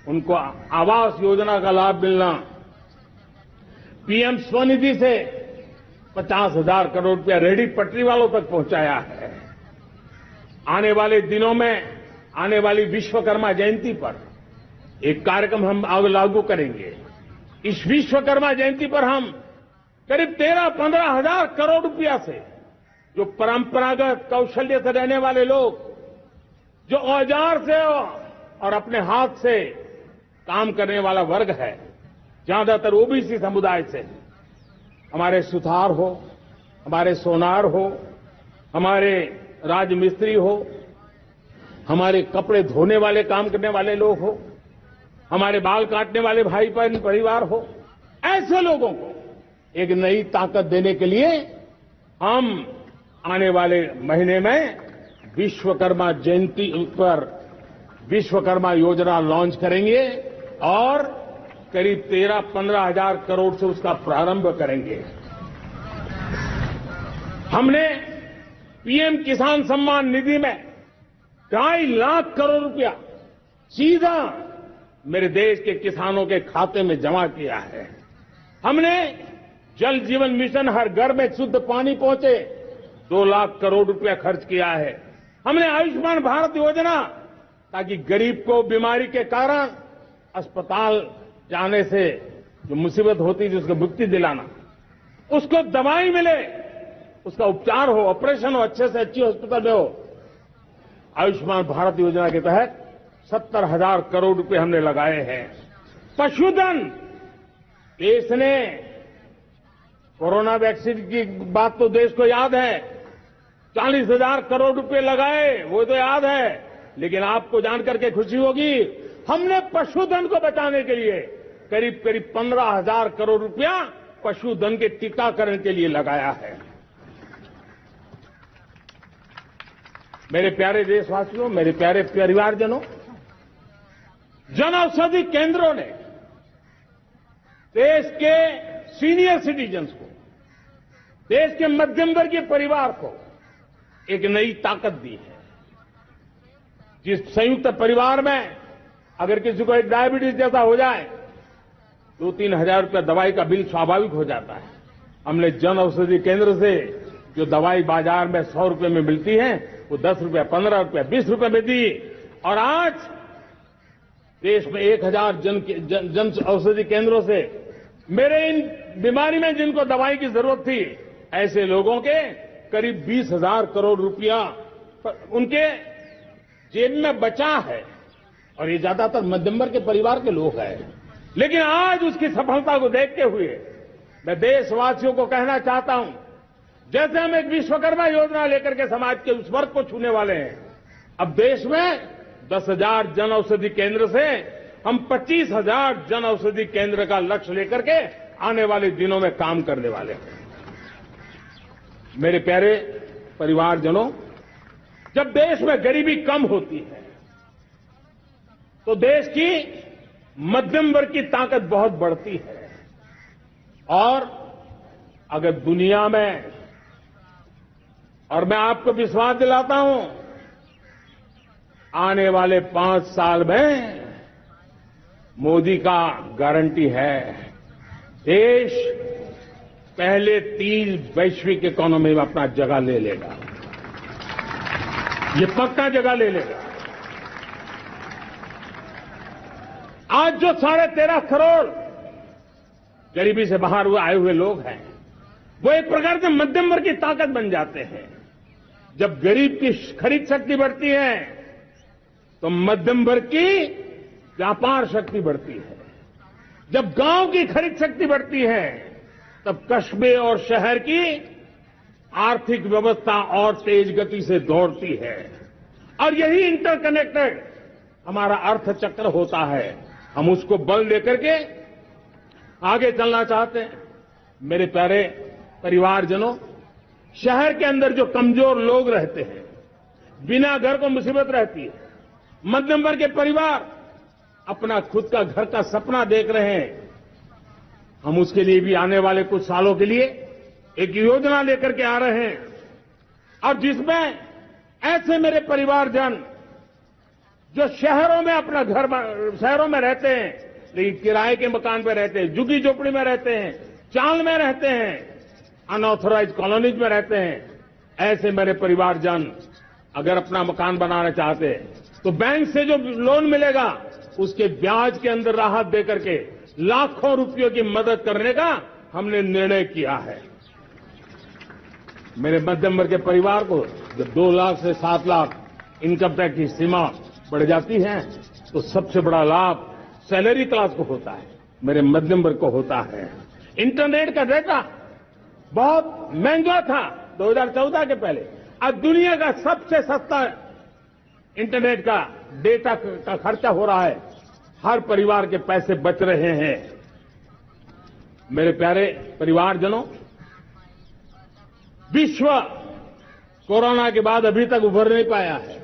उनको आवास योजना का लाभ मिलना, पीएम स्वनिधि से 50,000 करोड़ रुपया रेहड़ी पटरी वालों तक पहुंचाया है। आने वाले दिनों में, आने वाली विश्वकर्मा जयंती पर एक कार्यक्रम हम लागू करेंगे। इस विश्वकर्मा जयंती पर हम करीब 13-15 हजार करोड़ रुपया से, जो परंपरागत कौशल्य से रहने वाले लोग, जो औजार से और अपने हाथ से काम करने वाला वर्ग है, ज्यादातर ओबीसी समुदाय से, हमारे सुथार हो, हमारे सोनार हो, हमारे राजमिस्त्री हो, हमारे कपड़े धोने वाले काम करने वाले लोग हो, हमारे बाल काटने वाले भाई बहन परिवार हो, ऐसे लोगों को एक नई ताकत देने के लिए हम आने वाले महीने में विश्वकर्मा जयंती पर विश्वकर्मा योजना लॉन्च करेंगे और करीब 13-15 हजार करोड़ से उसका प्रारंभ करेंगे। हमने पीएम किसान सम्मान निधि में 2.5 लाख करोड़ रुपया सीधा मेरे देश के किसानों के खाते में जमा किया है। हमने जल जीवन मिशन, हर घर में शुद्ध पानी पहुंचे, 2 लाख करोड़ रुपया खर्च किया है। हमने आयुष्मान भारत योजना, ताकि गरीब को बीमारी के कारण अस्पताल जाने से जो मुसीबत होती है, उसको मुक्ति दिलाना, उसको दवाई मिले, उसका उपचार हो, ऑपरेशन हो, अच्छे से अच्छी हॉस्पिटल में हो। आयुष्मान भारत योजना के तहत 70,000 करोड़ रुपए हमने लगाए हैं। पशुधन, देश ने कोरोना वैक्सीन की बात तो देश को याद है, 40,000 करोड़ रुपए लगाए, वो तो याद है। लेकिन आपको जानकर के खुशी होगी, हमने पशुधन को बचाने के लिए करीब करीब 15,000 करोड़ रुपया पशुधन के टीकाकरण के लिए लगाया है। मेरे प्यारे देशवासियों, मेरे प्यारे परिवारजनों, जन औषधि केंद्रों ने देश के सीनियर सिटीजन्स को, देश के मध्यम वर्गीय परिवार को एक नई ताकत दी है। जिस संयुक्त परिवार में अगर किसी को एक डायबिटीज जैसा हो जाए 2-3 हजार रुपया दवाई का बिल स्वाभाविक हो जाता है। हमने जन औषधि केंद्र से जो दवाई बाजार में 100 रुपये में मिलती है वो 10 रुपया, 15 रुपया, 20 रुपये में दी। और आज देश में 1000 जन औषधि केंद्रों से मेरे इन बीमारी में जिनको दवाई की जरूरत थी ऐसे लोगों के करीब 20,000 करोड़ रुपया उनके जेब में बचा है। और ये ज्यादातर मध्यम वर्ग के परिवार के लोग हैं। लेकिन आज उसकी सफलता को देखते हुए मैं देशवासियों को कहना चाहता हूं, जैसे हम एक विश्वकर्मा योजना लेकर के समाज के उस वर्ग को छूने वाले हैं, अब देश में 10,000 जन औषधि केंद्र से हम 25,000 जन औषधि केंद्र का लक्ष्य लेकर के आने वाले दिनों में काम करने वाले हैं। मेरे प्यारे परिवारजनों, जब देश में गरीबी कम होती है तो देश की मध्यम वर्ग की ताकत बहुत बढ़ती है। और अगर दुनिया में, और मैं आपको विश्वास दिलाता हूं, आने वाले 5 साल में मोदी का गारंटी है, देश पहले 3 वैश्विक इकोनॉमी में अपना जगह ले लेगा। ये पक्का जगह ले लेगा। आज जो 13.5 करोड़ गरीबी से बाहर आए हुए लोग हैं, वो एक प्रकार से मध्यम वर्ग की ताकत बन जाते हैं। जब गरीब की खरीद शक्ति बढ़ती है तो मध्यम वर्ग की व्यापार शक्ति बढ़ती है। जब गांव की खरीद शक्ति बढ़ती है तब कस्बे और शहर की आर्थिक व्यवस्था और तेज गति से दौड़ती है। और यही इंटरकनेक्टेड हमारा अर्थचक्र होता है। हम उसको बल लेकर के आगे चलना चाहते हैं। मेरे प्यारे परिवारजनों, शहर के अंदर जो कमजोर लोग रहते हैं, बिना घर को मुसीबत रहती है, मध्यम वर्ग के परिवार अपना खुद का घर का सपना देख रहे हैं, हम उसके लिए भी आने वाले कुछ सालों के लिए एक योजना लेकर के आ रहे हैं। और जिसमें ऐसे मेरे परिवारजन जो शहरों में अपना घर, शहरों में रहते हैं लेकिन किराए के मकान पे रहते हैं, झुग्गी झोपड़ी में रहते हैं, चाल में रहते हैं, अनऑथराइज्ड कॉलोनीज में रहते हैं, ऐसे मेरे परिवारजन अगर अपना मकान बनाना चाहते हैं तो बैंक से जो लोन मिलेगा उसके ब्याज के अंदर राहत देकर के लाखों रुपयों की मदद करने का हमने निर्णय किया है। मेरे मध्यम वर्ग के परिवार को जब 2 लाख से 7 लाख इनकम टैक्स की सीमा बढ़ जाती है तो सबसे बड़ा लाभ सैलरी क्लास को होता है, मेरे मध्यम वर्ग को होता है। इंटरनेट का डेटा बहुत महंगा था 2014 के पहले, आज दुनिया का सबसे सस्ता इंटरनेट का डेटा का खर्चा हो रहा है। हर परिवार के पैसे बच रहे हैं। मेरे प्यारे परिवारजनों, विश्व कोरोना के बाद अभी तक उभर नहीं पाया है।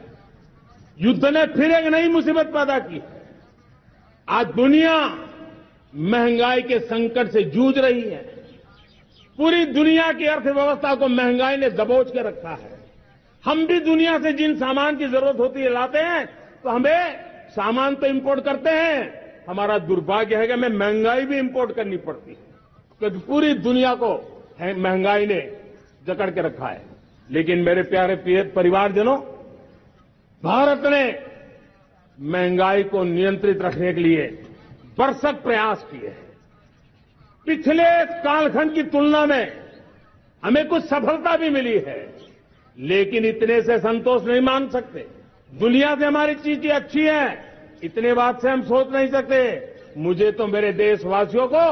युद्ध ने फिर एक नई मुसीबत पैदा की। आज दुनिया महंगाई के संकट से जूझ रही है। पूरी दुनिया की अर्थव्यवस्था को महंगाई ने दबोच के रखा है। हम भी दुनिया से जिन सामान की जरूरत होती है लाते हैं, तो हमें सामान तो इंपोर्ट करते हैं। हमारा दुर्भाग्य है कि हमें महंगाई भी इंपोर्ट करनी पड़ती है, क्योंकि पूरी दुनिया को महंगाई ने जकड़ के रखा है। लेकिन मेरे प्यारे परिवारजनों, भारत ने महंगाई को नियंत्रित रखने के लिए भरसक प्रयास किए हैं। पिछले कालखंड की तुलना में हमें कुछ सफलता भी मिली है, लेकिन इतने से संतोष नहीं मान सकते। दुनिया से हमारी चीजें अच्छी हैं, इतने बात से हम सोच नहीं सकते। मुझे तो मेरे देशवासियों को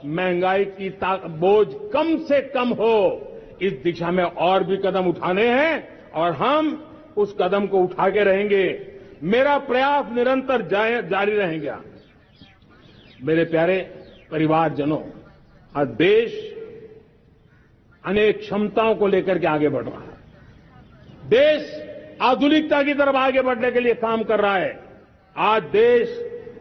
महंगाई की बोझ कम से कम हो, इस दिशा में और भी कदम उठाने हैं और हम उस कदम को उठा के रहेंगे। मेरा प्रयास निरंतर जारी रहेगा। मेरे प्यारे परिवारजनों, आज देश अनेक क्षमताओं को लेकर के आगे बढ़ रहा है। देश आधुनिकता की तरफ आगे बढ़ने के लिए काम कर रहा है। आज देश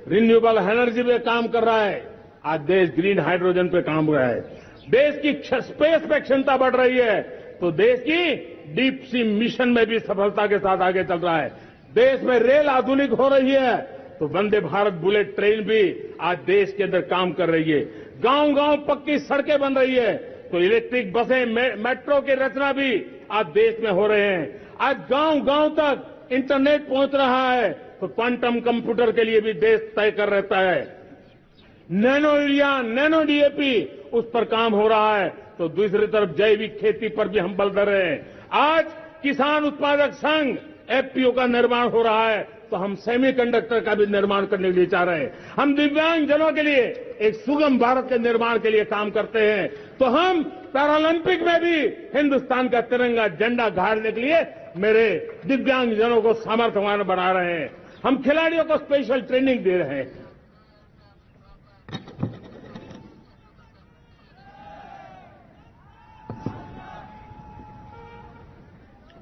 रिन्यूएबल एनर्जी पे काम कर रहा है। आज देश ग्रीन हाइड्रोजन पे काम कर रहा है। देश की स्पेस पे क्षमता बढ़ रही है, तो देश की डीप सी मिशन में भी सफलता के साथ आगे चल रहा है। देश में रेल आधुनिक हो रही है, तो वंदे भारत बुलेट ट्रेन भी आज देश के अंदर काम कर रही है। गांव गांव पक्की सड़कें बन रही है, तो इलेक्ट्रिक बसें, मेट्रो की रचना भी आज देश में हो रहे हैं। आज गांव गांव तक इंटरनेट पहुंच रहा है, तो क्वांटम कंप्यूटर के लिए भी देश तय कर रहता है। नैनो यूरिया, नैनो डीएपी, उस पर काम हो रहा है, तो दूसरी तरफ जैविक खेती पर भी हम बल दे रहे हैं। आज किसान उत्पादक संघ एफपीओ का निर्माण हो रहा है, तो हम सेमीकंडक्टर का भी निर्माण करने के लिए चाह रहे हैं। हम दिव्यांगजनों के लिए एक सुगम भारत के निर्माण के लिए काम करते हैं, तो हम पैरालंपिक में भी हिंदुस्तान का तिरंगा झंडा गाड़ने के लिए मेरे दिव्यांगजनों को सामर्थ्यवान बना रहे हैं। हम खिलाड़ियों को स्पेशल ट्रेनिंग दे रहे हैं।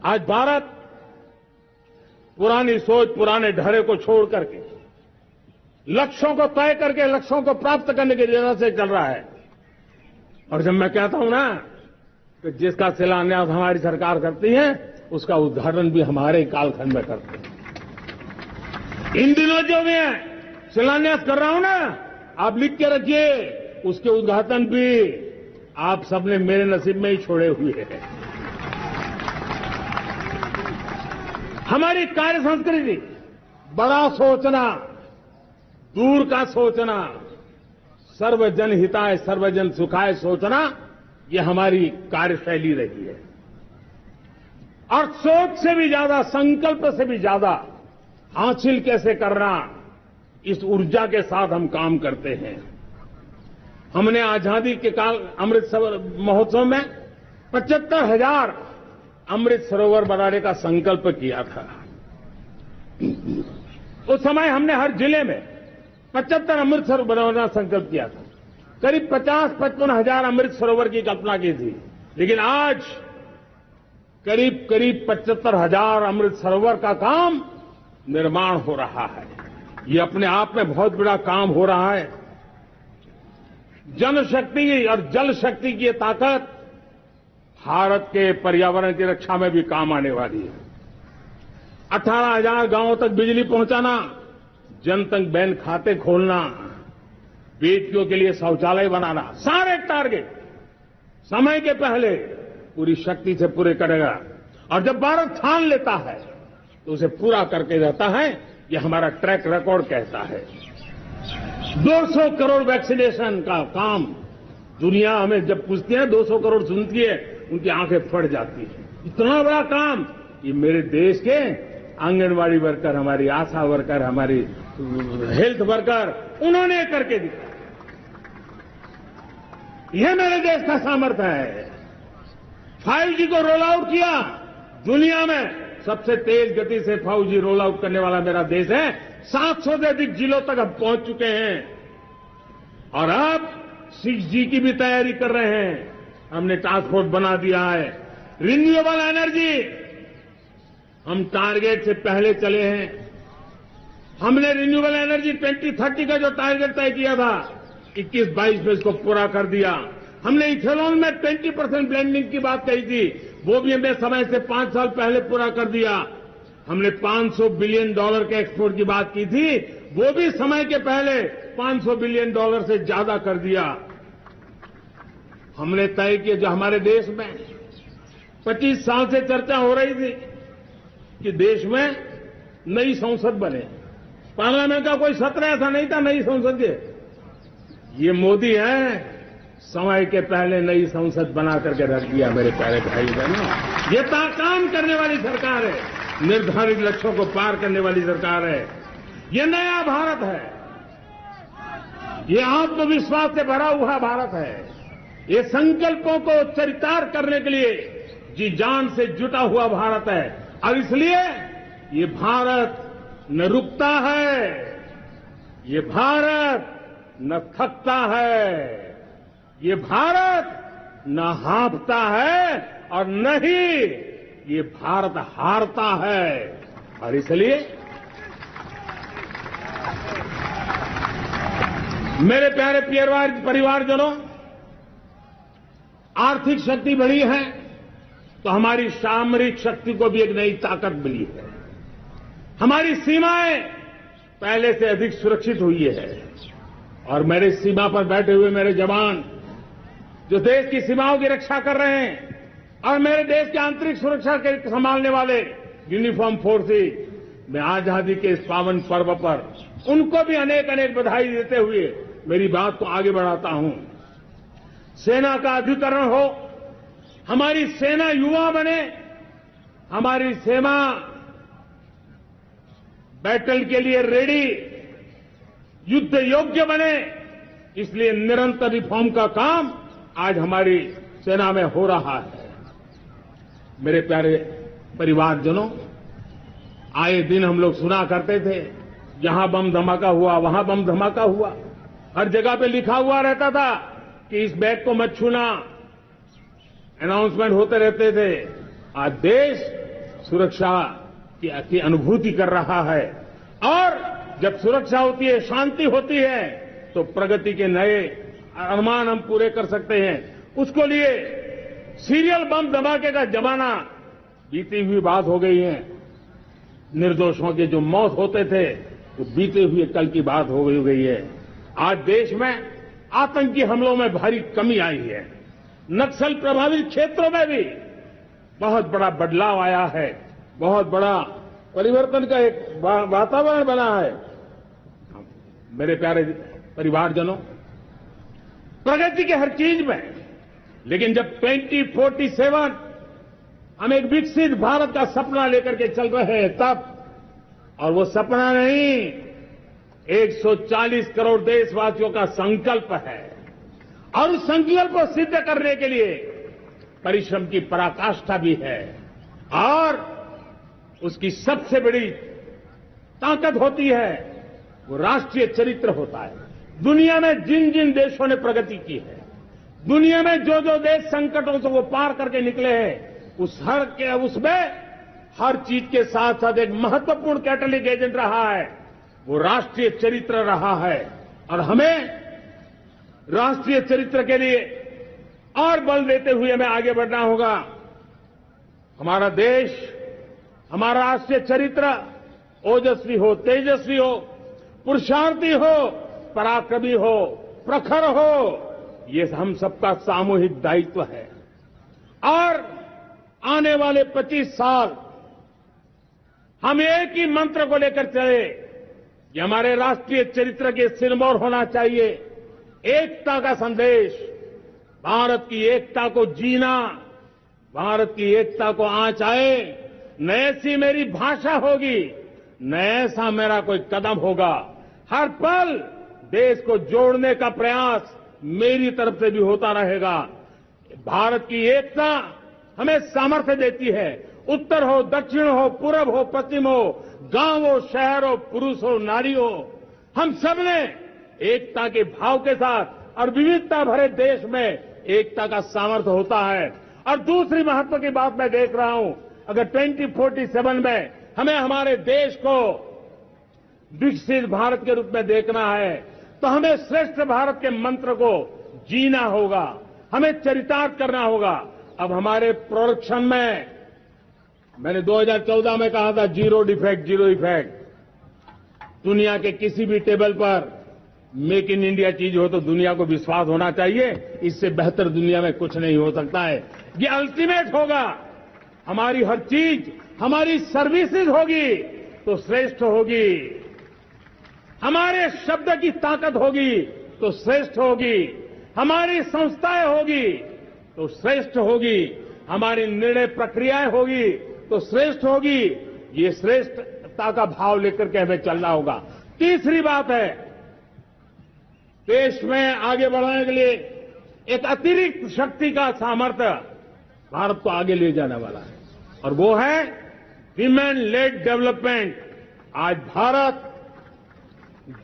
आज भारत पुरानी सोच, पुराने ढर्रे को छोड़ करके लक्ष्यों को तय करके लक्ष्यों को प्राप्त करने की दिशा से चल रहा है। और जब मैं कहता हूं ना कि जिसका शिलान्यास हमारी सरकार करती है, उसका उद्घाटन भी हमारे कालखंड में करते हैं। इन दिनों जो मैं शिलान्यास कर रहा हूं ना, आप लिख के रखिए, उसके उद्घाटन भी आप सबने मेरे नसीब में ही छोड़े हुए हैं। हमारी कार्य संस्कृति, बड़ा सोचना, दूर का सोचना, सर्वजन हिताय सर्वजन सुखाय सोचना, ये हमारी कार्यशैली रही है। और सोच से भी ज्यादा, संकल्प से भी ज्यादा हासिल कैसे करना, इस ऊर्जा के साथ हम काम करते हैं। हमने आजादी के काल अमृत महोत्सव में 75,000 अमृत सरोवर बनाने का संकल्प किया था। उस समय हमने हर जिले में 75 अमृत सरोवर बनाने का संकल्प किया था। करीब 50-55 हजार अमृत सरोवर की कल्पना की थी, लेकिन आज करीब 75,000 अमृत सरोवर का काम निर्माण हो रहा है। ये अपने आप में बहुत बड़ा काम हो रहा है। जनशक्ति और जल शक्ति की ताकत भारत के पर्यावरण की रक्षा में भी काम आने वाली है। 18,000 गांवों तक बिजली पहुंचाना, जनधन बैंक खाते खोलना, बेटियों के लिए शौचालय बनाना, सारे टारगेट समय के पहले पूरी शक्ति से पूरे करेगा। और जब भारत ठान लेता है तो उसे पूरा करके रहता है। ये हमारा ट्रैक रिकॉर्ड कहता है। 200 करोड़ वैक्सीनेशन का काम, दुनिया हमें जब पूछती है 200 करोड़ सुनती है, उनकी आंखें फट जाती है। इतना बड़ा काम ये मेरे देश के आंगनवाड़ी वर्कर, हमारी आशा वर्कर, हमारी हेल्थ वर्कर, उन्होंने करके दिखाया। यह मेरे देश का सामर्थ्य है। 5G को रोल आउट किया, दुनिया में सबसे तेज गति से 5G रोल आउट करने वाला मेरा देश है। 700 से अधिक जिलों तक अब पहुंच चुके हैं और अब 6G की भी तैयारी कर रहे हैं। हमने टास्क फोर्स बना दिया है। रिन्यूएबल एनर्जी, हम टारगेट से पहले चले हैं। हमने रिन्यूएबल एनर्जी 2030 का जो टारगेट तय किया था, 21-22 में इसको पूरा कर दिया। हमने इथेनॉल में 20% ब्लेंडिंग की बात कही थी, वो भी हमने समय से 5 साल पहले पूरा कर दिया। हमने $500 बिलियन के एक्सपोर्ट की बात की थी, वो भी समय के पहले $500 बिलियन से ज्यादा कर दिया। हमने तय किया, जो हमारे देश में 25 साल से चर्चा हो रही थी कि देश में नई संसद बने, पार्लियामेंट का कोई सत्र ऐसा नहीं था नई संसद के। ये मोदी है, समय के पहले नई संसद बना करके रख दिया। मेरे प्यारे भाई बहनों, ये काम करने वाली सरकार है, निर्धारित लक्ष्यों को पार करने वाली सरकार है। ये नया भारत है, ये आत्मविश्वास से भरा हुआ भारत है। ये संकल्पों को चरितार्थ करने के लिए जी जान से जुटा हुआ भारत है। और इसलिए ये भारत न रुकता है, ये भारत न थकता है, ये भारत न हांफता है और न ही ये भारत हारता है। और इसलिए मेरे प्यारे परिवारजनों, आर्थिक शक्ति बढ़ी है तो हमारी सामरिक शक्ति को भी एक नई ताकत मिली है। हमारी सीमाएं पहले से अधिक सुरक्षित हुई है और मेरे सीमा पर बैठे हुए मेरे जवान जो देश की सीमाओं की रक्षा कर रहे हैं और मेरे देश की आंतरिक सुरक्षा के संभालने वाले यूनिफॉर्म फोर्सेज, मैं आजादी के इस पावन पर्व पर उनको भी अनेक अनेक बधाई देते हुए मेरी बात को आगे बढ़ाता हूं। सेना का अधिकरण हो, हमारी सेना युवा बने, हमारी सेना बैटल के लिए रेडी, युद्ध योग्य बने, इसलिए निरंतर रिफॉर्म का काम आज हमारी सेना में हो रहा है। मेरे प्यारे परिवारजनों, आए दिन हम लोग सुना करते थे, यहां बम धमाका हुआ, वहां बम धमाका हुआ, हर जगह पे लिखा हुआ रहता था कि इस बैग को मत छूना, अनाउंसमेंट होते रहते थे। आज देश सुरक्षा की अनुभूति कर रहा है और जब सुरक्षा होती है, शांति होती है, तो प्रगति के नए अरमान हम पूरे कर सकते हैं। उसको लिए सीरियल बम धमाके का जमाना बीती हुई बात हो गई है। निर्दोषों के जो मौत होते थे वो बीते हुए कल की बात हो गई है। आज देश में आतंकी हमलों में भारी कमी आई है। नक्सल प्रभावित क्षेत्रों में भी बहुत बड़ा बदलाव आया है, बहुत बड़ा परिवर्तन का एक वातावरण बना है। मेरे प्यारे परिवारजनों, प्रगति के हर चीज में, लेकिन जब 2047 हम एक विकसित भारत का सपना लेकर के चल रहे हैं तब, और वो सपना नहीं, 140 करोड़ देशवासियों का संकल्प है और उस संकल्प को सिद्ध करने के लिए परिश्रम की पराकाष्ठा भी है। और उसकी सबसे बड़ी ताकत होती है वो राष्ट्रीय चरित्र होता है। दुनिया में जिन जिन देशों ने प्रगति की है, दुनिया में जो जो देश संकटों से वो पार करके निकले हैं, उसमें हर चीज के साथ साथ एक महत्वपूर्ण कैटलिक एजेंट रहा है, वो राष्ट्रीय चरित्र रहा है। और हमें राष्ट्रीय चरित्र के लिए और बल देते हुए हमें आगे बढ़ना होगा। हमारा देश, हमारा राष्ट्रीय चरित्र ओजस्वी हो, तेजस्वी हो, पुरुषार्थी हो, पराक्रमी हो, प्रखर हो, ये हम सबका सामूहिक दायित्व है। और आने वाले 25 साल हम एक ही मंत्र को लेकर चले कि हमारे राष्ट्रीय चरित्र के सिरमौर होना चाहिए एकता का संदेश। भारत की एकता को जीना, भारत की एकता को आंच आए, न ऐसी मेरी भाषा होगी, न ऐसा मेरा कोई कदम होगा। हर पल देश को जोड़ने का प्रयास मेरी तरफ से भी होता रहेगा। भारत की एकता हमें सामर्थ्य देती है। उत्तर हो, दक्षिण हो, पूरब हो, पश्चिम हो, गांव हो, शहर हो, पुरुष हो, नारी हो, हम सब ने एकता के भाव के साथ और विविधता भरे देश में एकता का सामर्थ्य होता है। और दूसरी महत्व की बात मैं देख रहा हूं, अगर 2047 में हमें हमारे देश को विकसित भारत के रूप में देखना है तो हमें श्रेष्ठ भारत के मंत्र को जीना होगा, हमें चरितार्थ करना होगा। अब हमारे प्रोडक्शन में, मैंने 2014 में कहा था जीरो डिफेक्ट, जीरो इफेक्ट। दुनिया के किसी भी टेबल पर मेक इन इंडिया चीज हो तो दुनिया को विश्वास होना चाहिए, इससे बेहतर दुनिया में कुछ नहीं हो सकता है। ये अल्टीमेट होगा। हमारी हर चीज, हमारी सर्विसेज होगी तो श्रेष्ठ होगी, हमारे शब्द की ताकत होगी तो श्रेष्ठ होगी, हमारी संस्थाएं होगी तो श्रेष्ठ होगी, हमारी निर्णय प्रक्रियाएं होगी तो श्रेष्ठ होगी। ये श्रेष्ठता का भाव लेकर के हमें चलना होगा। तीसरी बात है, देश में आगे बढ़ाने के लिए एक अतिरिक्त शक्ति का सामर्थ्य भारत को आगे ले जाने वाला है, और वो है विमेन लेड डेवलपमेंट। आज भारत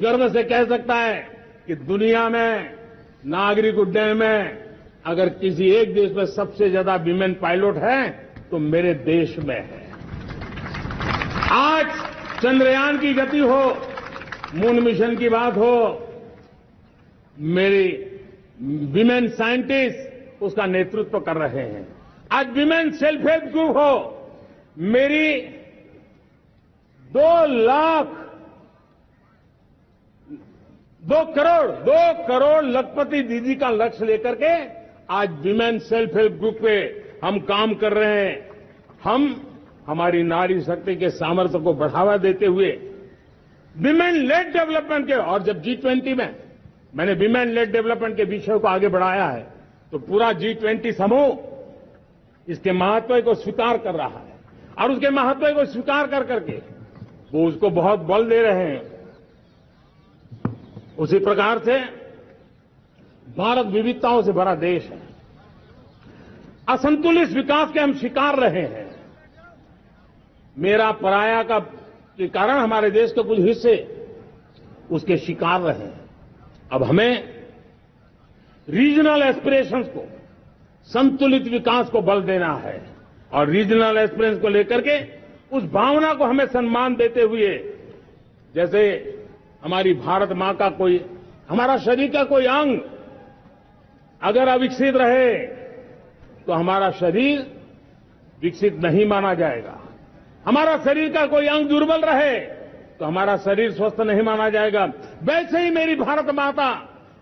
गर्व से कह सकता है कि दुनिया में नागरिक उड्डयन में अगर किसी एक देश में सबसे ज्यादा विमेन पायलट है तो मेरे देश में है। आज चंद्रयान की गति हो, मून मिशन की बात हो, मेरी विमेन साइंटिस्ट उसका नेतृत्व कर रहे हैं। आज विमेन सेल्फ हेल्प ग्रुप हो, मेरी 2 करोड़ लखपति दीदी का लक्ष्य लेकर के आज विमेन सेल्फ हेल्प ग्रुप पे हम काम कर रहे हैं। हम हमारी नारी शक्ति के सामर्थ्य को बढ़ावा देते हुए विमेन लेड डेवलपमेंट के, और जब G20 में मैंने विमेन लेड डेवलपमेंट के विषय को आगे बढ़ाया है तो पूरा G20 समूह इसके महत्व को स्वीकार कर रहा है और उसके महत्व को स्वीकार कर करके वो उसको बहुत बल दे रहे हैं। उसी प्रकार से भारत विविधताओं से भरा देश है। असंतुलित विकास के हम शिकार रहे हैं। मेरा पराया का के कारण हमारे देश के कुछ हिस्से उसके शिकार रहे हैं। अब हमें रीजनल एस्पिरेशंस को, संतुलित विकास को बल देना है और रीजनल एस्पिरेशंस को लेकर के उस भावना को हमें सम्मान देते हुए, जैसे हमारी भारत मां का कोई, हमारा शरीर का कोई अंग अगर अविकसित रहे तो हमारा शरीर विकसित नहीं माना जाएगा। हमारा शरीर का कोई अंग दुर्बल रहे तो हमारा शरीर स्वस्थ नहीं माना जाएगा। वैसे ही मेरी भारत माता,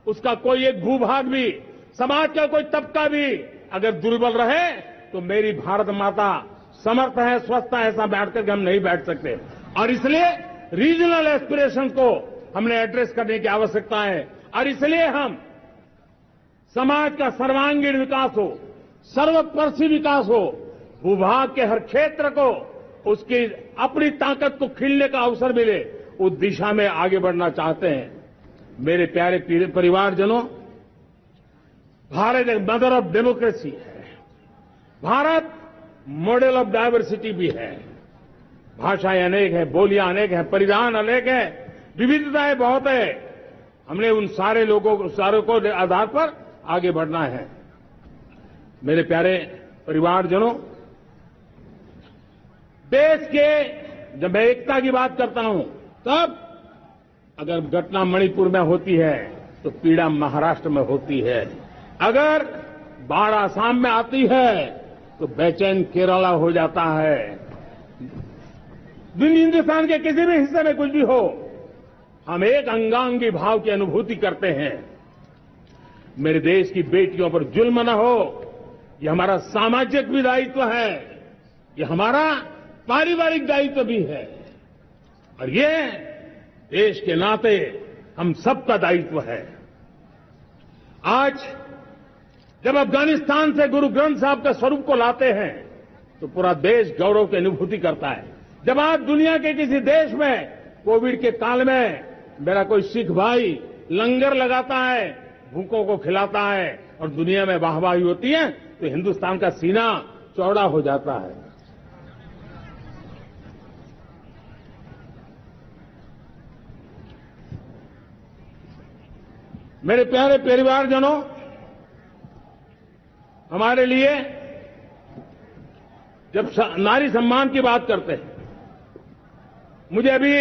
उसका कोई एक भूभाग भी, समाज का कोई तबका भी अगर दुर्बल रहे तो मेरी भारत माता समर्थ है, स्वस्थ है, ऐसा बैठ करके हम नहीं बैठ सकते। और इसलिए रीजनल एस्पिरेशन को हमने एड्रेस करने की आवश्यकता है और इसलिए हम समाज का सर्वांगीण विकास हो, सर्वस्पर्शी विकास हो, भूभाग के हर क्षेत्र को उसकी अपनी ताकत को खिलने का अवसर मिले, उस दिशा में आगे बढ़ना चाहते हैं। मेरे प्यारे परिवारजनों, भारत एक मदर ऑफ डेमोक्रेसी है। भारत मॉडल ऑफ डायवर्सिटी भी है। भाषाएं अनेक हैं, बोलियां अनेक हैं, परिधान अनेक हैं, विविधताएं बहुत है। हमने उन सारे लोगों को, सारों को आधार पर आगे बढ़ना है। मेरे प्यारे परिवारजनों, देश के जब मैं एकता की बात करता हूं तब अगर घटना मणिपुर में होती है तो पीड़ा महाराष्ट्र में होती है। अगर बाढ़ आसाम में आती है तो बेचैन केरला हो जाता है। हिंदुस्तान के किसी भी हिस्से में कुछ भी हो, हम एक अंगांगी भाव की अनुभूति करते हैं। मेरे देश की बेटियों पर जुल्म न हो, ये हमारा सामाजिक भी दायित्व है, ये हमारा पारिवारिक दायित्व भी है और ये देश के नाते हम सबका दायित्व है। आज जब अफगानिस्तान से गुरु ग्रंथ साहब के स्वरूप को लाते हैं तो पूरा देश गौरव की अनुभूति करता है। जब आज दुनिया के किसी देश में कोविड के काल में मेरा कोई सिख भाई लंगर लगाता है, भूखों को खिलाता है और दुनिया में वाहवाही होती है तो हिंदुस्तान का सीना चौड़ा हो जाता है। मेरे प्यारे परिवारजनों, हमारे लिए जब नारी सम्मान की बात करते हैं, मुझे अभी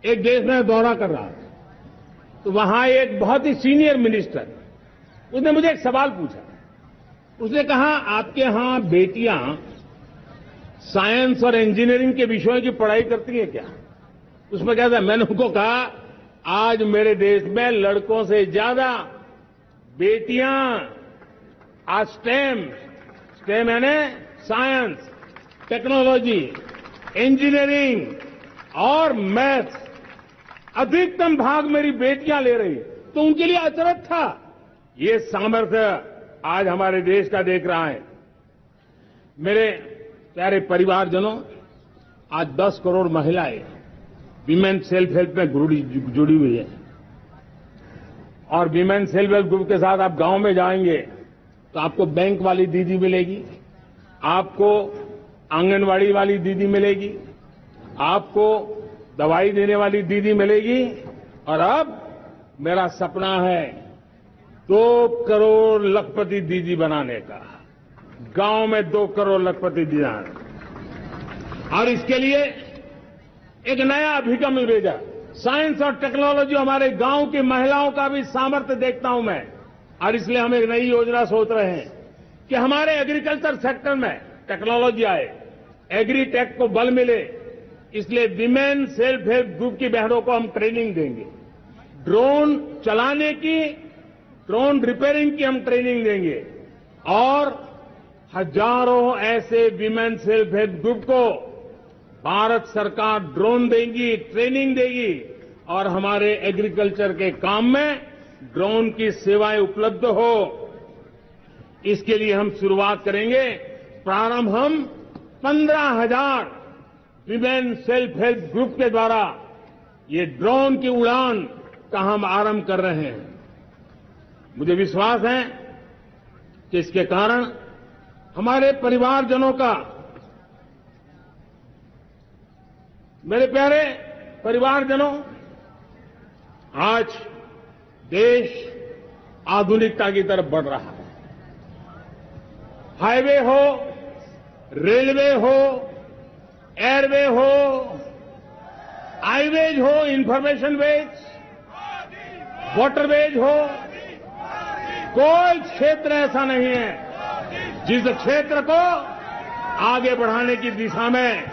एक देश में दौरा कर रहा था तो वहां एक बहुत ही सीनियर मिनिस्टर, उसने मुझे एक सवाल पूछा। उसने कहा, आपके यहां बेटियां साइंस और इंजीनियरिंग के विषयों की पढ़ाई करती हैं क्या? उसमें क्या था? मैंने उनको कहा, आज मेरे देश में लड़कों से ज्यादा बेटियां आज स्टेम यानी साइंस, टेक्नोलॉजी, इंजीनियरिंग और मैथ्स, अधिकतम भाग मेरी बेटियां ले रही। तो उनके लिए अचरज था। ये सामर्थ्य आज हमारे देश का देख रहा है। मेरे प्यारे परिवारजनों, आज 10 करोड़ महिलाएं विमेन सेल्फ हेल्प में जुड़ी हुई है और विमेन सेल्फ हेल्प ग्रुप के साथ आप गांव में जाएंगे तो आपको बैंक वाली दीदी मिलेगी, आपको आंगनवाड़ी वाली दीदी मिलेगी, आपको दवाई देने वाली दीदी मिलेगी और अब मेरा सपना है 2 करोड़ लखपति दीदी बनाने का, गांव में 2 करोड़ लखपति दीदी, और इसके लिए एक नया अभिगम भेजा। साइंस और टेक्नोलॉजी, हमारे गांव की महिलाओं का भी सामर्थ्य देखता हूं मैं, और इसलिए हम एक नई योजना सोच रहे हैं कि हमारे एग्रीकल्चर सेक्टर में टेक्नोलॉजी आए, एग्रीटेक को बल मिले। इसलिए विमेन सेल्फ हेल्प ग्रुप की बहनों को हम ट्रेनिंग देंगे, ड्रोन चलाने की, ड्रोन रिपेयरिंग की हम ट्रेनिंग देंगे, और हजारों ऐसे विमेन सेल्फ हेल्प ग्रुप को भारत सरकार ड्रोन देगी, ट्रेनिंग देगी, और हमारे एग्रीकल्चर के काम में ड्रोन की सेवाएं उपलब्ध हो। इसके लिए हम शुरुआत करेंगे। प्रारंभ हम 15,000 विमेन सेल्फ हेल्प ग्रुप के द्वारा ये ड्रोन की उड़ान का हम आरंभ कर रहे हैं। मुझे विश्वास है कि इसके कारण हमारे परिवारजनों का, मेरे प्यारे परिवारजनों, आज देश आधुनिकता की तरफ बढ़ रहा है। हाईवे हो, रेलवे हो, एयरवे हो, हाईवेज हो, इंफॉर्मेशन वेज, वाटरवेज हो, कोई क्षेत्र ऐसा नहीं है जिस क्षेत्र को आगे बढ़ाने की दिशा में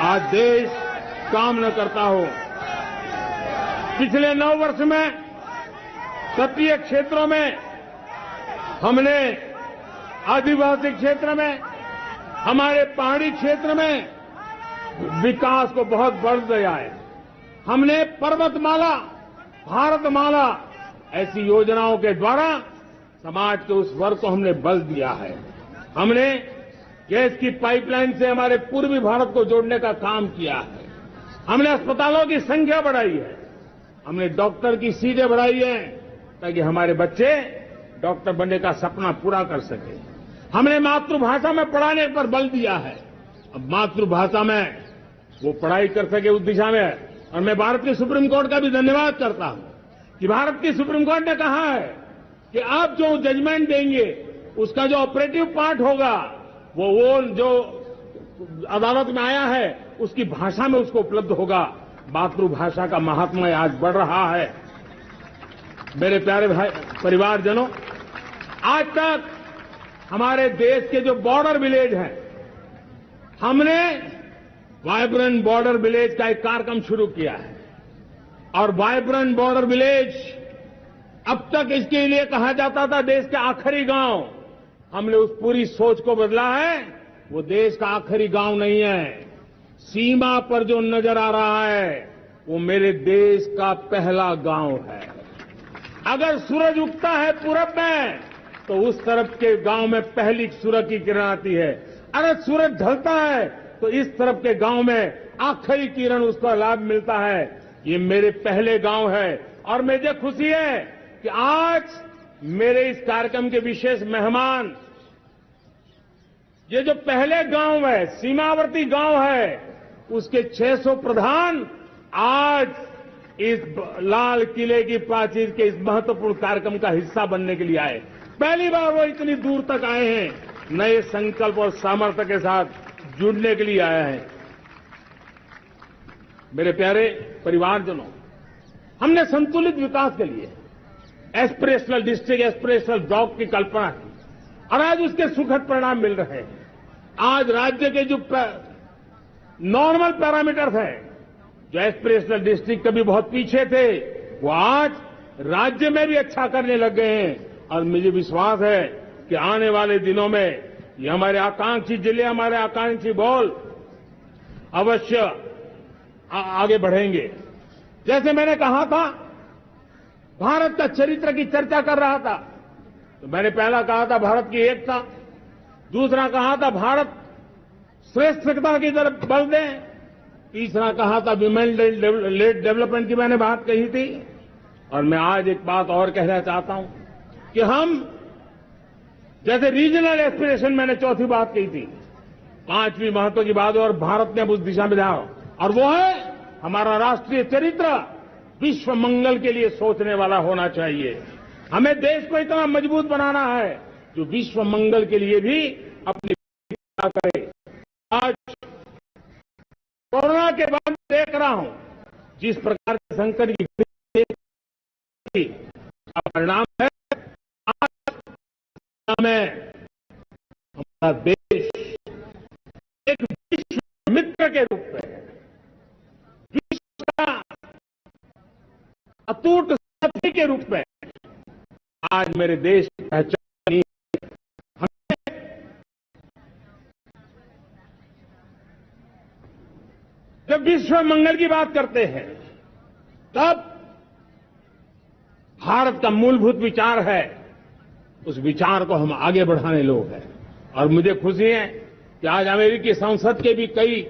आज देश काम न करता हो। पिछले 9 वर्ष में तटीय क्षेत्रों में हमने, आदिवासी क्षेत्र में, हमारे पहाड़ी क्षेत्र में विकास को बहुत बल दिया है। हमने पर्वतमाला, भारतमाला ऐसी योजनाओं के द्वारा समाज के उस वर्ग को हमने बल दिया है। हमने गैस की पाइपलाइन से हमारे पूर्वी भारत को जोड़ने का काम किया है। हमने अस्पतालों की संख्या बढ़ाई है। हमने डॉक्टर की सीटें बढ़ाई है ताकि हमारे बच्चे डॉक्टर बनने का सपना पूरा कर सके। हमने मातृभाषा में पढ़ाने पर बल दिया है। अब मातृभाषा में वो पढ़ाई कर सके उस दिशा में। और मैं भारत की सुप्रीम कोर्ट का भी धन्यवाद करता हूं कि भारत की सुप्रीम कोर्ट ने कहा है कि आप जो जजमेंट देंगे उसका जो ऑपरेटिव पार्ट होगा वो जो अदालत में आया है उसकी भाषा में उसको उपलब्ध होगा। मातृभाषा का महात्म्य आज बढ़ रहा है। मेरे प्यारे भाई परिवारजनों, आज तक हमारे देश के जो बॉर्डर विलेज हैं, हमने वाइब्रेंट बॉर्डर विलेज का एक कार्यक्रम शुरू किया है। और वाइब्रेंट बॉर्डर विलेज, अब तक इसके लिए कहा जाता था देश के आखिरी गांव। हमने उस पूरी सोच को बदला है। वो देश का आखिरी गांव नहीं है। सीमा पर जो नजर आ रहा है वो मेरे देश का पहला गांव है। अगर सूरज उगता है पूरब में तो उस तरफ के गांव में पहली सूरज की किरण आती है। अगर सूरज ढलता है तो इस तरफ के गांव में आखिरी किरण उसका लाभ मिलता है। ये मेरे पहले गांव है और मुझे खुशी है कि आज मेरे इस कार्यक्रम के विशेष मेहमान, ये जो पहले गांव है, सीमावर्ती गांव है, उसके 600 प्रधान आज इस लाल किले की प्राचीर के इस महत्वपूर्ण कार्यक्रम का हिस्सा बनने के लिए आए। पहली बार वो इतनी दूर तक आए हैं, नए संकल्प और सामर्थ्य के साथ जुड़ने के लिए आए हैं। मेरे प्यारे परिवारजनों, हमने संतुलित विकास के लिए एस्पिरेशनल डिस्ट्रिक्ट, एस्पिरेशनल ब्लॉक की कल्पना की और आज उसके सुखद परिणाम मिल रहे हैं। आज राज्य के जो नॉर्मल पैरामीटर्स हैं, जो एस्पिरेशनल डिस्ट्रिक्ट कभी बहुत पीछे थे, वो आज राज्य में भी अच्छा करने लग गए हैं। और मुझे विश्वास है कि आने वाले दिनों में ये हमारे आकांक्षी जिले, हमारे आकांक्षी बॉल अवश्य आगे बढ़ेंगे। जैसे मैंने कहा था, भारत का चरित्र की चर्चा कर रहा था, तो मैंने पहला कहा था भारत की एकता, दूसरा कहा था भारत श्रेष्ठता की तरफ बल दें, तीसरा कहा था विमेन लेड डेवलपमेंट की मैंने बात कही थी। और मैं आज एक बात और कहना चाहता हूं कि हम जैसे रीजनल एस्पिरेशन मैंने चौथी बात कही थी, पांचवी महत्व की बात, और भारत ने अब उस दिशा में जाओ। और वो है हमारा राष्ट्रीय चरित्र विश्व मंगल के लिए सोचने वाला होना चाहिए। हमें देश को इतना मजबूत बनाना है जो विश्व मंगल के लिए भी अपनी भूमिका करे। आज कोरोना के बाद देख रहा हूं जिस प्रकार के संकट की परिणाम है, आज में हमारा देश एक विश्व मित्र के रूप में, विश्व का अटूट साथी के रूप में आज मेरे देश की पहचान नहीं है। जब विश्व मंगल की बात करते हैं तब भारत का मूलभूत विचार है, उस विचार को हम आगे बढ़ाने लोग हैं। और मुझे खुशी है कि आज अमेरिकी संसद के भी कई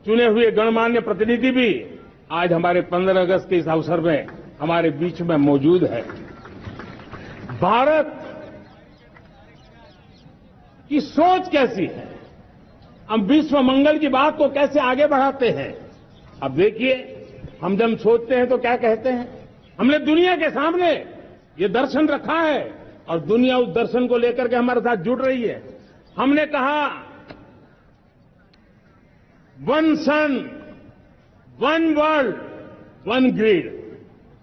चुने हुए गणमान्य प्रतिनिधि भी आज हमारे 15 अगस्त के इस अवसर में हमारे बीच में मौजूद है। भारत की सोच कैसी है, हम विश्व मंगल की बात को कैसे आगे बढ़ाते हैं। अब देखिए, हम जब सोचते हैं तो क्या कहते हैं, हमने दुनिया के सामने ये दर्शन रखा है और दुनिया उस दर्शन को लेकर के हमारे साथ जुड़ रही है। हमने कहा one sun, one world, one grid.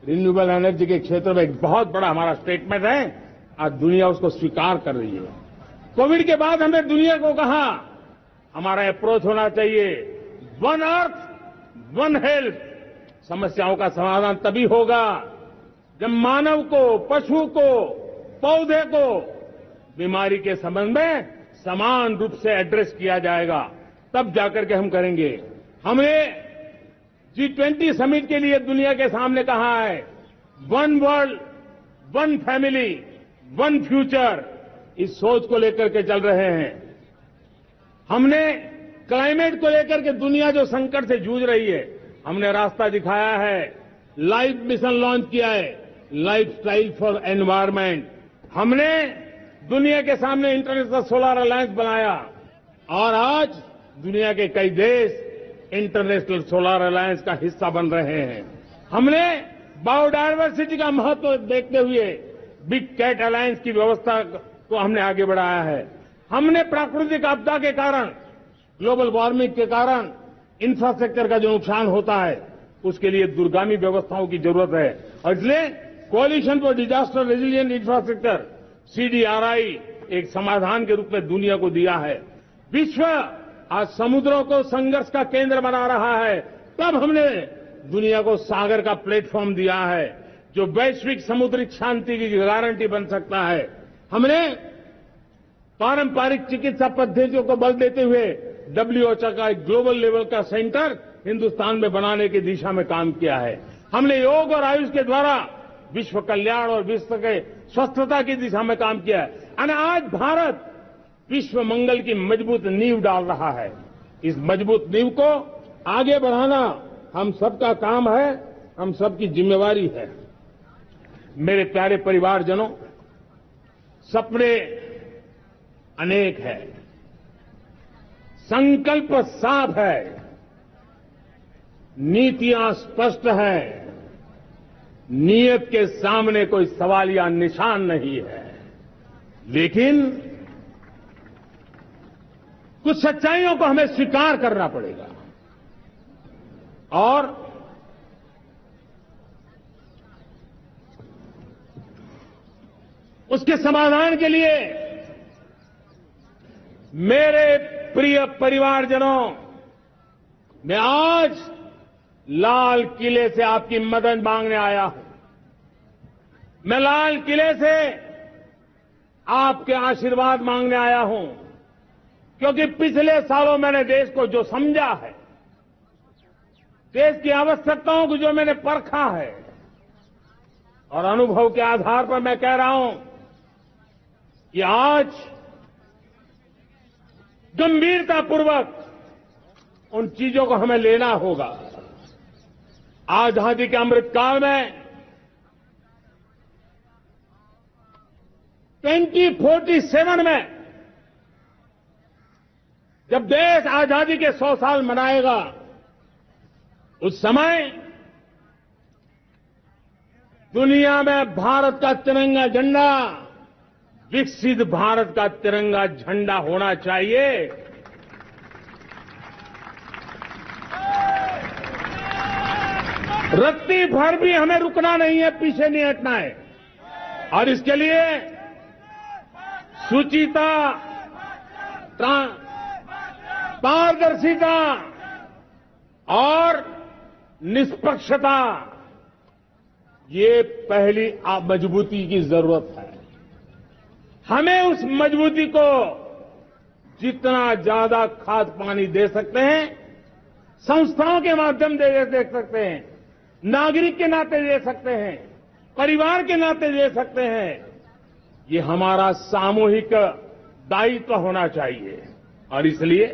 Renewable energy के क्षेत्र में एक बहुत बड़ा हमारा स्टेटमेंट है, आज दुनिया उसको स्वीकार कर रही है। कोविड के बाद हमने दुनिया को कहा हमारा अप्रोच होना चाहिए वन अर्थ, वन हेल्थ। समस्याओं का समाधान तभी होगा जब मानव को, पशु को, पौधे को बीमारी के संबंध में समान रूप से एड्रेस किया जाएगा, तब जाकर के हम करेंगे। हमने G20 समिट के लिए दुनिया के सामने कहा है one world, one family, one future. इस सोच को लेकर के चल रहे हैं। हमने क्लाइमेट को लेकर के दुनिया जो संकट से जूझ रही है, हमने रास्ता दिखाया है, लाइफ मिशन लॉन्च किया है, लाइफ स्टाइल फॉर एनवायरमेंट। हमने दुनिया के सामने इंटरनेशनल सोलर अलायंस बनाया और आज दुनिया के कई देश इंटरनेशनल सोलर अलायंस का हिस्सा बन रहे हैं। हमने बायोडायवर्सिटी का महत्व देखते हुए बिग कैट अलायंस की व्यवस्था को हमने आगे बढ़ाया है। हमने प्राकृतिक आपदा के कारण, ग्लोबल वार्मिंग के कारण इंफ्रास्ट्रक्चर का जो नुकसान होता है, उसके लिए दूरगामी व्यवस्थाओं की जरूरत है और इसलिए coalition for disaster resilient infrastructure CDRI एक समाधान के रूप में दुनिया को दिया है। विश्व आज समुद्रों को संघर्ष का केंद्र बना रहा है, तब हमने दुनिया को सागर का प्लेटफॉर्म दिया है जो वैश्विक समुद्रिक शांति की गारंटी बन सकता है। हमने पारंपरिक चिकित्सा पद्धतियों को बल देते हुए WHO का एक ग्लोबल लेवल का सेंटर हिंदुस्तान में बनाने की दिशा में काम किया है। हमने योग और आयुष के द्वारा विश्व कल्याण और विश्व के स्वस्थता की दिशा में काम किया है और आज भारत विश्व मंगल की मजबूत नींव डाल रहा है। इस मजबूत नींव को आगे बढ़ाना हम सबका काम है, हम सबकी जिम्मेवारी है। मेरे प्यारे परिवारजनों, सपने अनेक है, संकल्प साफ है, नीतियां स्पष्ट हैं, नीयत के सामने कोई सवाल या निशान नहीं है, लेकिन कुछ सच्चाइयों को हमें स्वीकार करना पड़ेगा और उसके समाधान के लिए मेरे प्रिय परिवारजनों, मैं आज लाल किले से आपकी मदद मांगने आया हूं। मैं लाल किले से आपके आशीर्वाद मांगने आया हूं, क्योंकि पिछले सालों मैंने देश को जो समझा है, देश की आवश्यकताओं को जो मैंने परखा है और अनुभव के आधार पर मैं कह रहा हूं कि आज गंभीरतापूर्वक उन चीजों को हमें लेना होगा। आजादी के अमृतकाल में 2047 में जब देश आजादी के 100 साल मनाएगा, उस समय दुनिया में भारत का तिरंगा झंडा विकसित भारत का तिरंगा झंडा होना चाहिए। रत्ती भर भी हमें रुकना नहीं है, पीछे नहीं हटना है। और इसके लिए शुचिता, पारदर्शिता और निष्पक्षता, ये पहली मजबूती की जरूरत है। हमें उस मजबूती को जितना ज्यादा खाद पानी दे सकते हैं, संस्थाओं के माध्यम से दे सकते हैं, नागरिक के नाते दे सकते हैं, परिवार के नाते दे सकते हैं, ये हमारा सामूहिक दायित्व होना चाहिए। और इसलिए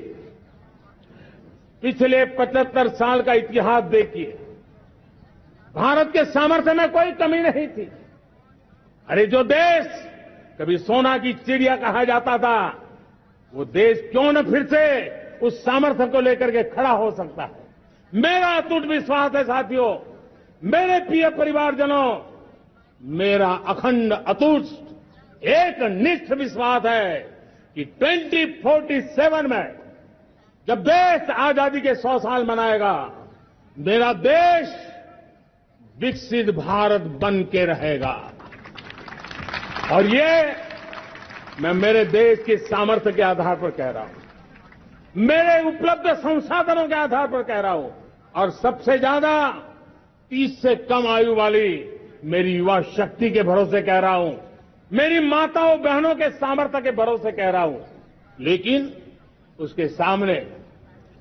पिछले 75 साल का इतिहास देखिए, भारत के सामर्थ्य में कोई कमी नहीं थी। अरे जो देश कभी सोना की चिड़िया कहा जाता था, वो देश क्यों न फिर से उस सामर्थ्य को लेकर के खड़ा हो सकता है। मेरा अटूट विश्वास है साथियों, मेरे प्रिय परिवारजनों, मेरा अखंड अटूट एक निष्ठ विश्वास है कि 2047 में जब देश आजादी के 100 साल मनाएगा, मेरा देश विकसित भारत बन के रहेगा। और ये मैं मेरे देश के सामर्थ्य के आधार पर कह रहा हूं, मेरे उपलब्ध संसाधनों के आधार पर कह रहा हूं, और सबसे ज्यादा 30 से कम आयु वाली मेरी युवा शक्ति के भरोसे कह रहा हूं, मेरी माताओं बहनों के सामर्थ्य के भरोसे कह रहा हूं। लेकिन उसके सामने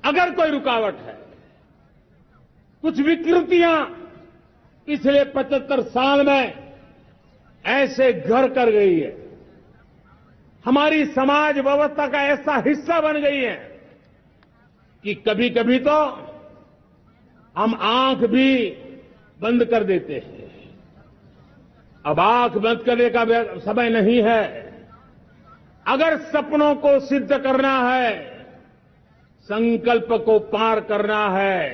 अगर कोई रुकावट है, कुछ विकृतियां पिछले 75 साल में ऐसे घर कर गई है, हमारी समाज व्यवस्था का ऐसा हिस्सा बन गई है कि कभी कभी तो हम आंख भी बंद कर देते हैं। अब आंख बंद करने का समय नहीं है। अगर सपनों को सिद्ध करना है, संकल्प को पार करना है,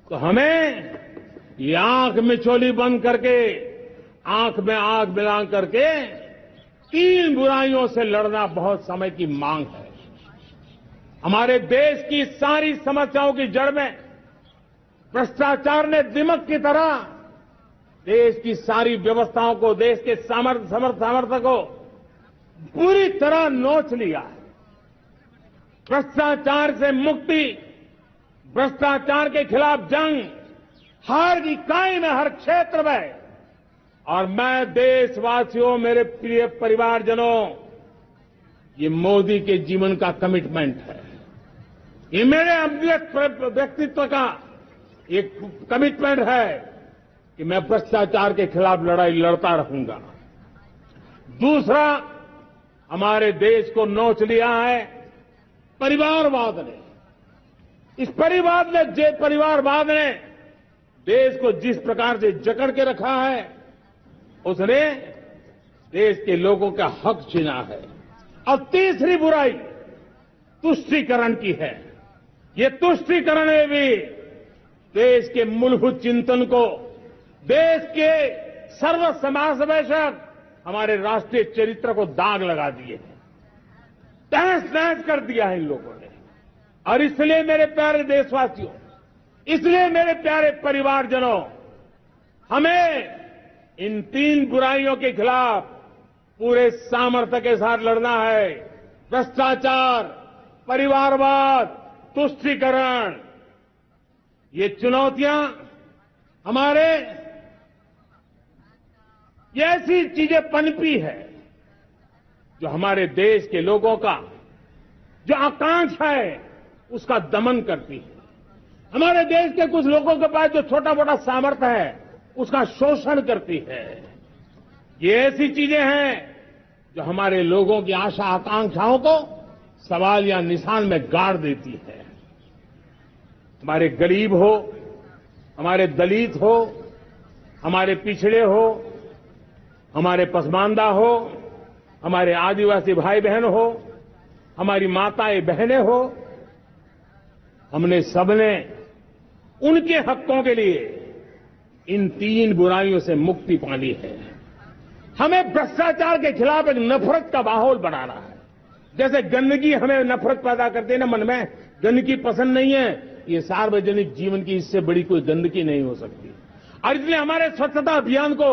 तो हमें ये आंख मिचौली बंद करके, आंख में आंख मिला करके 3 बुराइयों से लड़ना बहुत समय की मांग है। हमारे देश की सारी समस्याओं की जड़ में भ्रष्टाचार ने दिमक की तरह देश की सारी व्यवस्थाओं को, देश के सामर्थ्य को पूरी तरह नोच लिया है। भ्रष्टाचार से मुक्ति, भ्रष्टाचार के खिलाफ जंग हर इकाई में, हर क्षेत्र में। और मैं देशवासियों, मेरे प्रिय परिवारजनों, ये मोदी के जीवन का कमिटमेंट है। ये मेरे व्यक्तित्व का एक कमिटमेंट है कि मैं भ्रष्टाचार के खिलाफ लड़ाई लड़ता रहूंगा। दूसरा, हमारे देश को नोच लिया है परिवारवाद ने। इस परिवारवाद ने देश को जिस प्रकार से जकड़ के रखा है, उसने देश के लोगों का हक छीना है। और तीसरी बुराई तुष्टीकरण की है। ये तुष्टीकरण में भी देश के मूलभूत चिंतन को, देश के सर्व समावेशक हमारे राष्ट्रीय चरित्र को दाग लगा दिए हैं, तहस-नहस कर दिया है इन लोगों ने। और इसलिए मेरे प्यारे देशवासियों, इसलिए मेरे प्यारे परिवारजनों, हमें इन 3 बुराइयों के खिलाफ पूरे सामर्थ्य के साथ लड़ना है। भ्रष्टाचार, परिवारवाद, तुष्टीकरण, ये चुनौतियां हमारे ये ऐसी चीजें पनपी है जो हमारे देश के लोगों का जो आकांक्षा है उसका दमन करती है। हमारे देश के कुछ लोगों के पास जो छोटा मोटा सामर्थ्य है उसका शोषण करती है। ये ऐसी चीजें हैं जो हमारे लोगों की आशा आकांक्षाओं को सवाल या निशान में गाड़ देती है। हमारे गरीब हो, हमारे दलित हो, हमारे पिछड़े हो, हमारे पसमानदा हो, हमारे आदिवासी भाई बहन हो, हमारी माताएं बहनें हो, हमने सबने उनके हकों के लिए इन 3 बुराइयों से मुक्ति पानी है। हमें भ्रष्टाचार के खिलाफ एक नफरत का माहौल बनाना है। जैसे गंदगी हमें नफरत पैदा करती है ना मन में, गंदगी पसंद नहीं है, ये सार्वजनिक जीवन की इससे बड़ी कोई गंदगी नहीं हो सकती। और इसलिए हमारे स्वच्छता अभियान को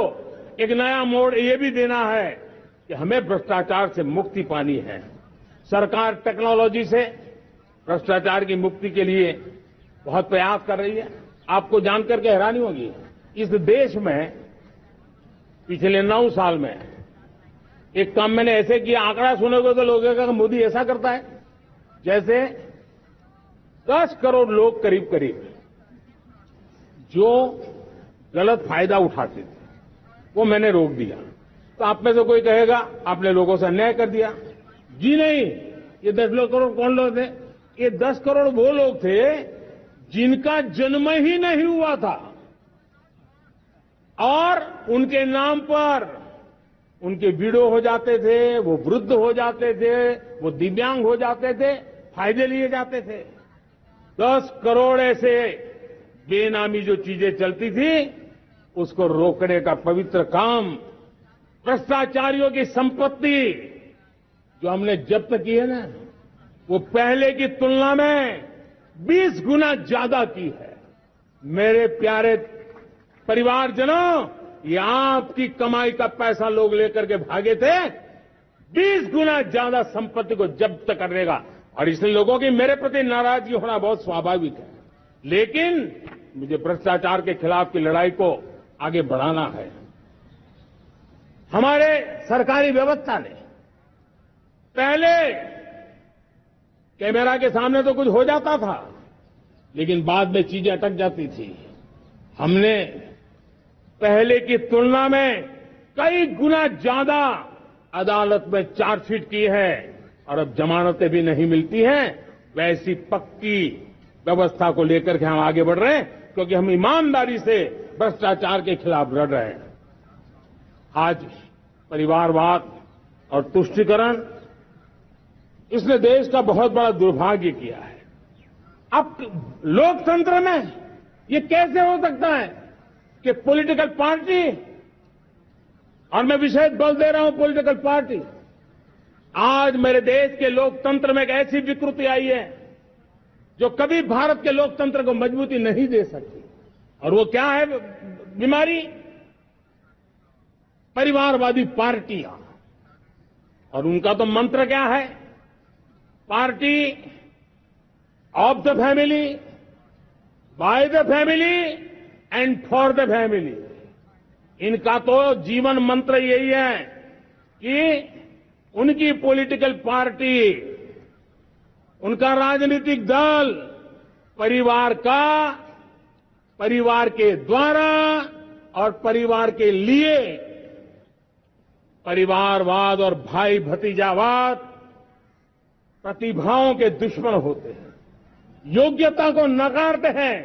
एक नया मोड़ ये भी देना है कि हमें भ्रष्टाचार से मुक्ति पानी है। सरकार टेक्नोलॉजी से भ्रष्टाचार की मुक्ति के लिए बहुत प्रयास कर रही है। आपको जानकर के हैरानी होगी, इस देश में पिछले 9 साल में एक काम मैंने ऐसे किया, आंकड़ा सुनोगे तो लोग कहेंगे मोदी ऐसा करता है, जैसे 10 करोड़ लोग करीब करीब जो गलत फायदा उठाते थे वो मैंने रोक दिया। तो आप में से कोई कहेगा आपने लोगों से अन्याय कर दिया। जी नहीं, ये 10 करोड़ कौन लोग थे? ये 10 करोड़ वो लोग थे जिनका जन्म ही नहीं हुआ था और उनके नाम पर उनके विडो हो जाते थे, वो वृद्ध हो जाते थे, वो दिव्यांग हो जाते थे, फायदे लिए जाते थे। 10 करोड़ ऐसे बेनामी जो चीजें चलती थी उसको रोकने का पवित्र काम, भ्रष्टाचारियों की संपत्ति जो हमने जब्त की है ना, वो पहले की तुलना में 20 गुना ज्यादा की है। मेरे प्यारे परिवारजनों, ये आपकी कमाई का पैसा लोग लेकर के भागे थे, 20 गुना ज्यादा संपत्ति को जब्त करने का। और इसलिए लोगों की मेरे प्रति नाराजगी होना बहुत स्वाभाविक है, लेकिन मुझे भ्रष्टाचार के खिलाफ की लड़ाई को आगे बढ़ाना है। हमारे सरकारी व्यवस्था ने पहले कैमरा के सामने तो कुछ हो जाता था, लेकिन बाद में चीजें अटक जाती थी। हमने पहले की तुलना में कई गुना ज्यादा अदालत में चार्जशीट की है और अब जमानतें भी नहीं मिलती हैं। वैसी पक्की व्यवस्था को लेकर के हम आगे बढ़ रहे हैं, क्योंकि हम ईमानदारी से भ्रष्टाचार के खिलाफ लड़ रहे हैं। आज परिवारवाद और तुष्टीकरण, इसने देश का बहुत बड़ा दुर्भाग्य किया है। अब लोकतंत्र में ये कैसे हो सकता है कि पॉलिटिकल पार्टी, और मैं विशेष बल दे रहा हूं पॉलिटिकल पार्टी, आज मेरे देश के लोकतंत्र में एक ऐसी विकृति आई है जो कभी भारत के लोकतंत्र को मजबूती नहीं दे सकती। और वो क्या है बीमारी? परिवारवादी पार्टियां। और उनका तो मंत्र क्या है? Party of the family, by the family and for the family. इनका तो जीवन मंत्र यही है कि उनकी पॉलिटिकल पार्टी, उनका राजनीतिक दल परिवार का, परिवार के द्वारा और परिवार के लिए, परिवारवाद और भाई भतीजावाद प्रतिभाओं के दुश्मन होते हैं, योग्यता को नकारते हैं,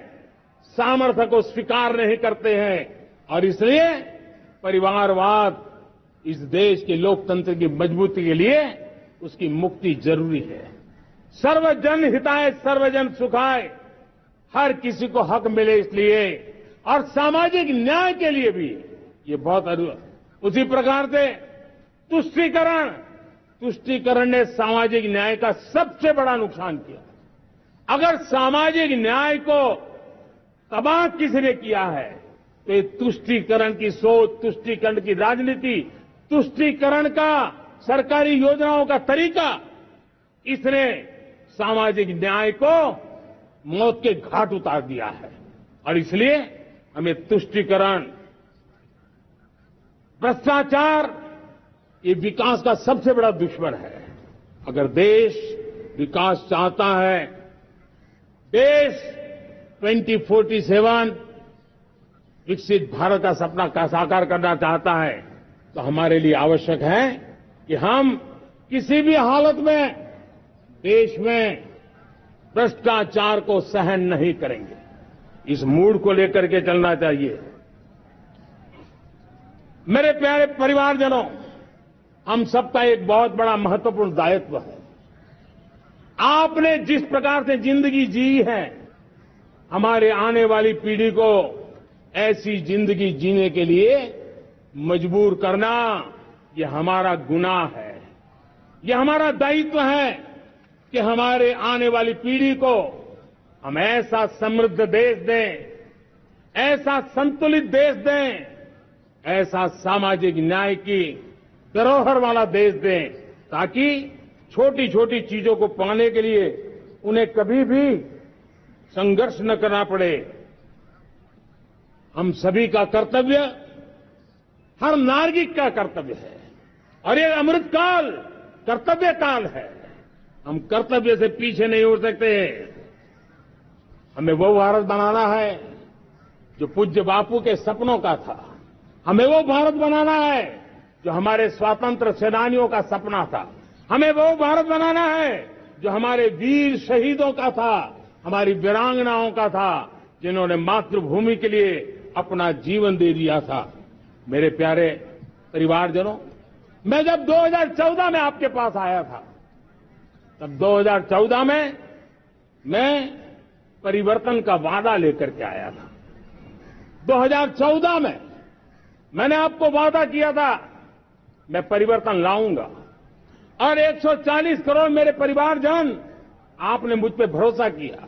सामर्थ्य को स्वीकार नहीं करते हैं। और इसलिए परिवारवाद इस देश के लोकतंत्र की मजबूती के लिए उसकी मुक्ति जरूरी है। सर्वजन हिताय सर्वजन सुखाय, हर किसी को हक मिले इसलिए, और सामाजिक न्याय के लिए भी ये बहुत उसी प्रकार से तुष्टीकरण ने सामाजिक न्याय का सबसे बड़ा नुकसान किया। अगर सामाजिक न्याय को तबाह किसी ने किया है तो ये तुष्टीकरण की सोच, तुष्टीकरण की राजनीति, तुष्टीकरण का सरकारी योजनाओं का तरीका, इसने सामाजिक न्याय को मौत के घाट उतार दिया है। और इसलिए हमें तुष्टीकरण, भ्रष्टाचार, ये विकास का सबसे बड़ा दुश्मन है। अगर देश विकास चाहता है, देश 2047 विकसित भारत का सपना का साकार करना चाहता है, तो हमारे लिए आवश्यक है कि हम किसी भी हालत में देश में भ्रष्टाचार को सहन नहीं करेंगे। इस मूड को लेकर के चलना चाहिए। मेरे प्यारे परिवारजनों, हम सबका एक बहुत बड़ा महत्वपूर्ण दायित्व है आपने जिस प्रकार से जिंदगी जी है, हमारे आने वाली पीढ़ी को ऐसी जिंदगी जीने के लिए मजबूर करना, ये हमारा गुनाह है। ये हमारा दायित्व है कि हमारे आने वाली पीढ़ी को हम ऐसा समृद्ध देश दें, ऐसा संतुलित देश दें, ऐसा सामाजिक न्याय की धरोहर वाला देश दें, ताकि छोटी छोटी चीजों को पाने के लिए उन्हें कभी भी संघर्ष न करना पड़े। हम सभी का कर्तव्य, हर नागरिक का कर्तव्य है, और ये अमृत काल कर्तव्य काल है। हम कर्तव्य से पीछे नहीं उठ सकते। हमें वो भारत बनाना है जो पूज्य बापू के सपनों का था। हमें वो भारत बनाना है जो हमारे स्वतंत्र सेनानियों का सपना था। हमें वो भारत बनाना है जो हमारे वीर शहीदों का था, हमारी वीरांगनाओं का था, जिन्होंने मातृभूमि के लिए अपना जीवन दे दिया था। मेरे प्यारे परिवारजनों, मैं जब 2014 में आपके पास आया था, तब 2014 में मैं परिवर्तन का वादा लेकर के आया था। 2014 में मैंने आपको वादा किया था, मैं परिवर्तन लाऊंगा, और 140 करोड़ मेरे परिवारजन, आपने मुझ पे भरोसा किया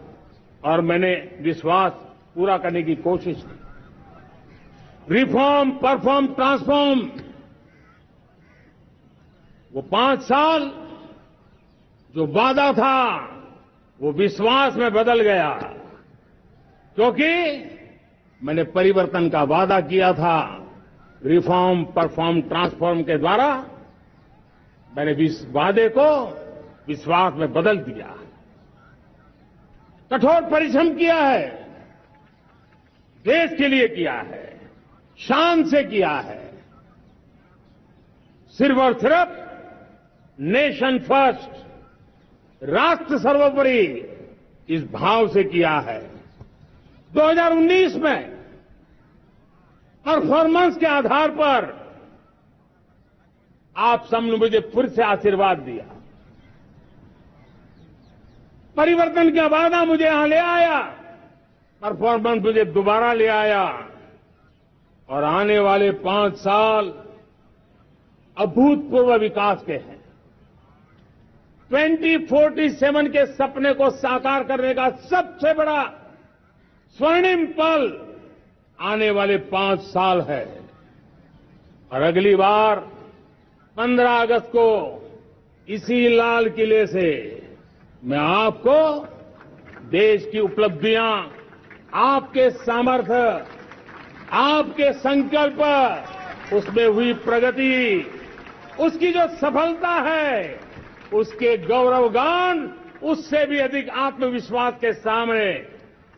और मैंने विश्वास पूरा करने की कोशिश की। रिफॉर्म, परफॉर्म, ट्रांसफॉर्म, वो 5 साल जो वादा था वो विश्वास में बदल गया, क्योंकि मैंने परिवर्तन का वादा किया था। रिफॉर्म, परफॉर्म, ट्रांसफॉर्म के द्वारा मैंने इस वादे को विश्वास में बदल दिया। कठोर परिश्रम किया है, देश के लिए किया है, शान से किया है, सिर्फ और सिर्फ नेशन फर्स्ट, राष्ट्र सर्वोपरि, इस भाव से किया है। 2019 में परफॉर्मेंस के आधार पर आप सबने मुझे फिर से आशीर्वाद दिया। परिवर्तन का वादा मुझे यहां ले आया, परफॉर्मेंस मुझे दोबारा ले आया, और आने वाले 5 साल अभूतपूर्व विकास के हैं। 2047 के सपने को साकार करने का सबसे बड़ा स्वर्णिम पल आने वाले 5 साल है। और अगली बार 15 अगस्त को इसी लाल किले से मैं आपको देश की उपलब्धियां, आपके सामर्थ्य, आपके संकल्प, उसमें हुई प्रगति, उसकी जो सफलता है, उसके गौरवगान, उससे भी अधिक आत्मविश्वास के सामने,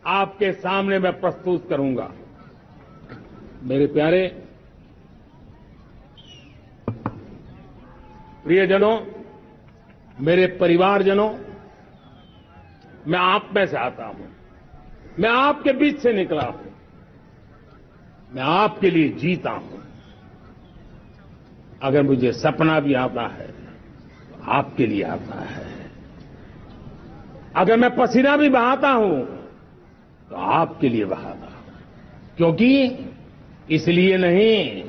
आपके सामने मैं प्रस्तुत करूंगा। मेरे प्यारे प्रियजनों, मेरे परिवारजनों, मैं आप में से आता हूं, मैं आपके बीच से निकला हूं, मैं आपके लिए जीता हूं। अगर मुझे सपना भी आता है तो आपके लिए आता है। अगर मैं पसीना भी बहाता हूं तो आपके लिए बहाता हूं, क्योंकि इसलिए नहीं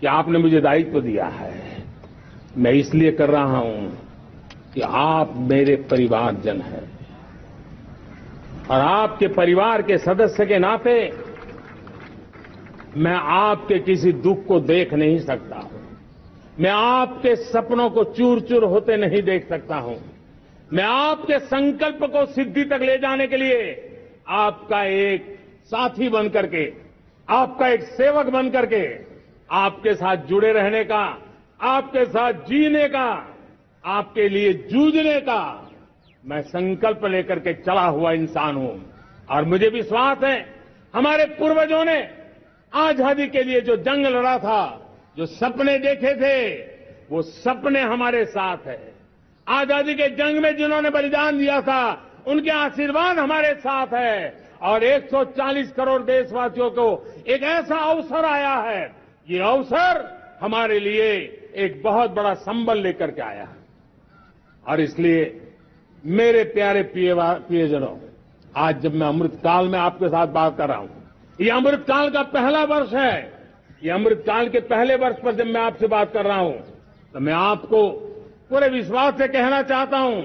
कि आपने मुझे दायित्व दिया है, मैं इसलिए कर रहा हूं कि आप मेरे परिवारजन हैं, और आपके परिवार के सदस्य के नाते मैं आपके किसी दुख को देख नहीं सकता हूं, मैं आपके सपनों को चूर चूर होते नहीं देख सकता हूं, मैं आपके संकल्प को सिद्धि तक ले जाने के लिए आपका एक साथी बन करके, आपका एक सेवक बन करके, आपके साथ जुड़े रहने का, आपके साथ जीने का, आपके लिए जूझने का मैं संकल्प लेकर के चला हुआ इंसान हूं। और मुझे विश्वास है, हमारे पूर्वजों ने आजादी के लिए जो जंग लड़ा था, जो सपने देखे थे, वो सपने हमारे साथ है। आजादी के जंग में जिन्होंने बलिदान दिया था, उनके आशीर्वाद हमारे साथ है। और 140 करोड़ देशवासियों को एक ऐसा अवसर आया है, ये अवसर हमारे लिए एक बहुत बड़ा संबल लेकर के आया है। और इसलिए मेरे प्यारे प्रियजनों, आज जब मैं अमृतकाल में आपके साथ बात कर रहा हूं, ये अमृतकाल का पहला वर्ष है। ये अमृतकाल के पहले वर्ष पर जब मैं आपसे बात कर रहा हूं, तो मैं आपको पूरे विश्वास से कहना चाहता हूं,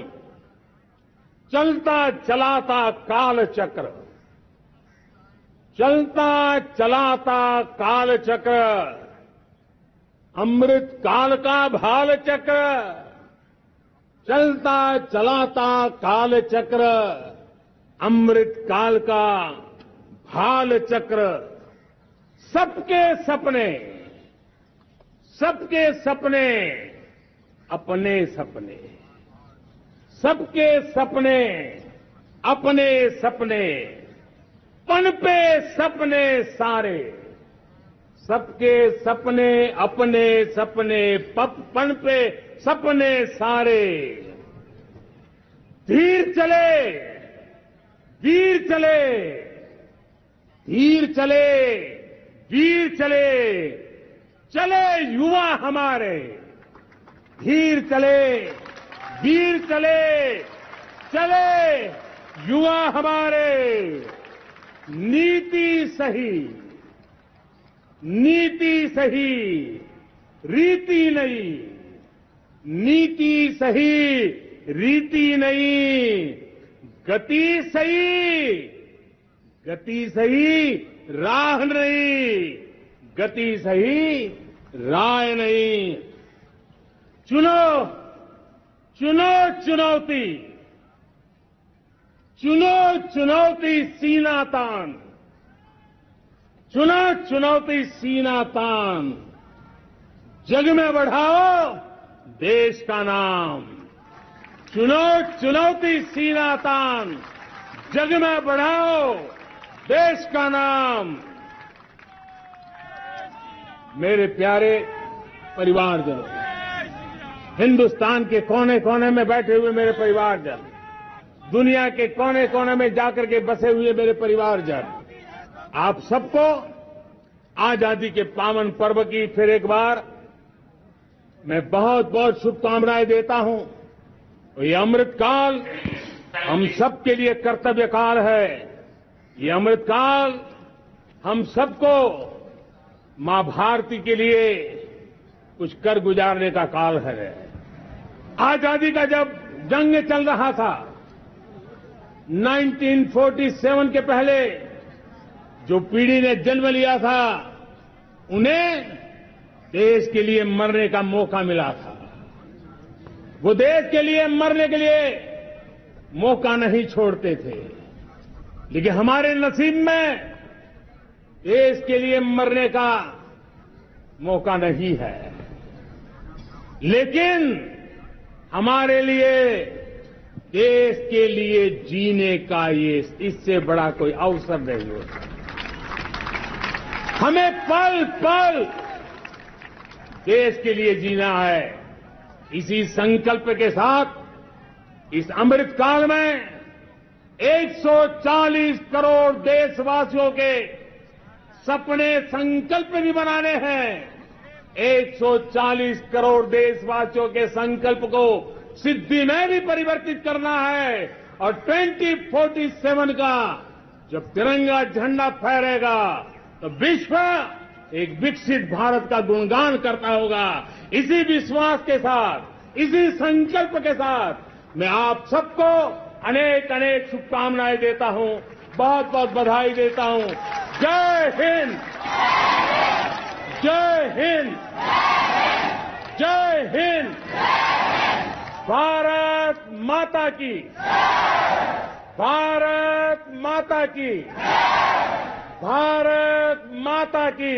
चलता चलाता काल चक्र, चलता चलाता काल चक्र, अमृत काल का भाल चक्र, चलता चलाता काल चक्र, अमृत काल का भाल चक्र, सबके सपने, सबके सपने अपने सपने, सबके सपने अपने सपने, पनपे सपने सारे, सबके सपने अपने सपने, पनपे सपने सारे, धीर चले, वीर चले, धीर चले, वीर चले, चले युवा हमारे, धीर चले, वीर चले, चले युवा हमारे, नीति सही, नीति सही, रीति नहीं, नीति सही, रीति नहीं, गति सही, गति सही, राह नहीं, गति सही, राह नहीं। चुनो, चुनो चुनौती, चुनो चुनौती सीना तान, चुनो चुनौती सीना तान, जग में बढ़ाओ देश का नाम, चुनो चुनौती सीना तान, जग में बढ़ाओ देश का नाम। मेरे प्यारे परिवारजनों, हिंदुस्तान के कोने कोने में बैठे हुए मेरे परिवारजन, दुनिया के कोने कोने में जाकर के बसे हुए मेरे परिवारजन, आप सबको आजादी के पावन पर्व की फिर एक बार मैं बहुत बहुत शुभकामनाएं देता हूं। ये अमृतकाल हम सबके लिए कर्तव्य काल है। ये अमृतकाल हम सबको मां भारती के लिए कुछ कर गुजारने का काल है। आजादी का जब जंग चल रहा था, 1947 के पहले जो पीढ़ी ने जन्म लिया था, उन्हें देश के लिए मरने का मौका मिला था। वो देश के लिए मरने के लिए मौका नहीं छोड़ते थे, लेकिन हमारे नसीब में देश के लिए मरने का मौका नहीं है। लेकिन हमारे लिए देश के लिए जीने का ये इससे बड़ा कोई अवसर नहीं होता। हमें पल पल देश के लिए जीना है। इसी संकल्प के साथ इस अमृतकाल में 140 करोड़ देशवासियों के सपने संकल्प भी बनाने हैं। 140 करोड़ देशवासियों के संकल्प को सिद्धि में भी परिवर्तित करना है। और 2047 का जब तिरंगा झंडा फहरेगा तो विश्व एक विकसित भारत का गुणगान करता होगा। इसी विश्वास के साथ, इसी संकल्प के साथ मैं आप सबको अनेक अनेक शुभकामनाएं देता हूं, बहुत बहुत बधाई देता हूं। जय हिंद, जय हिंद, जय हिंद। भारत माता की, भारत माता की, भारत माता की।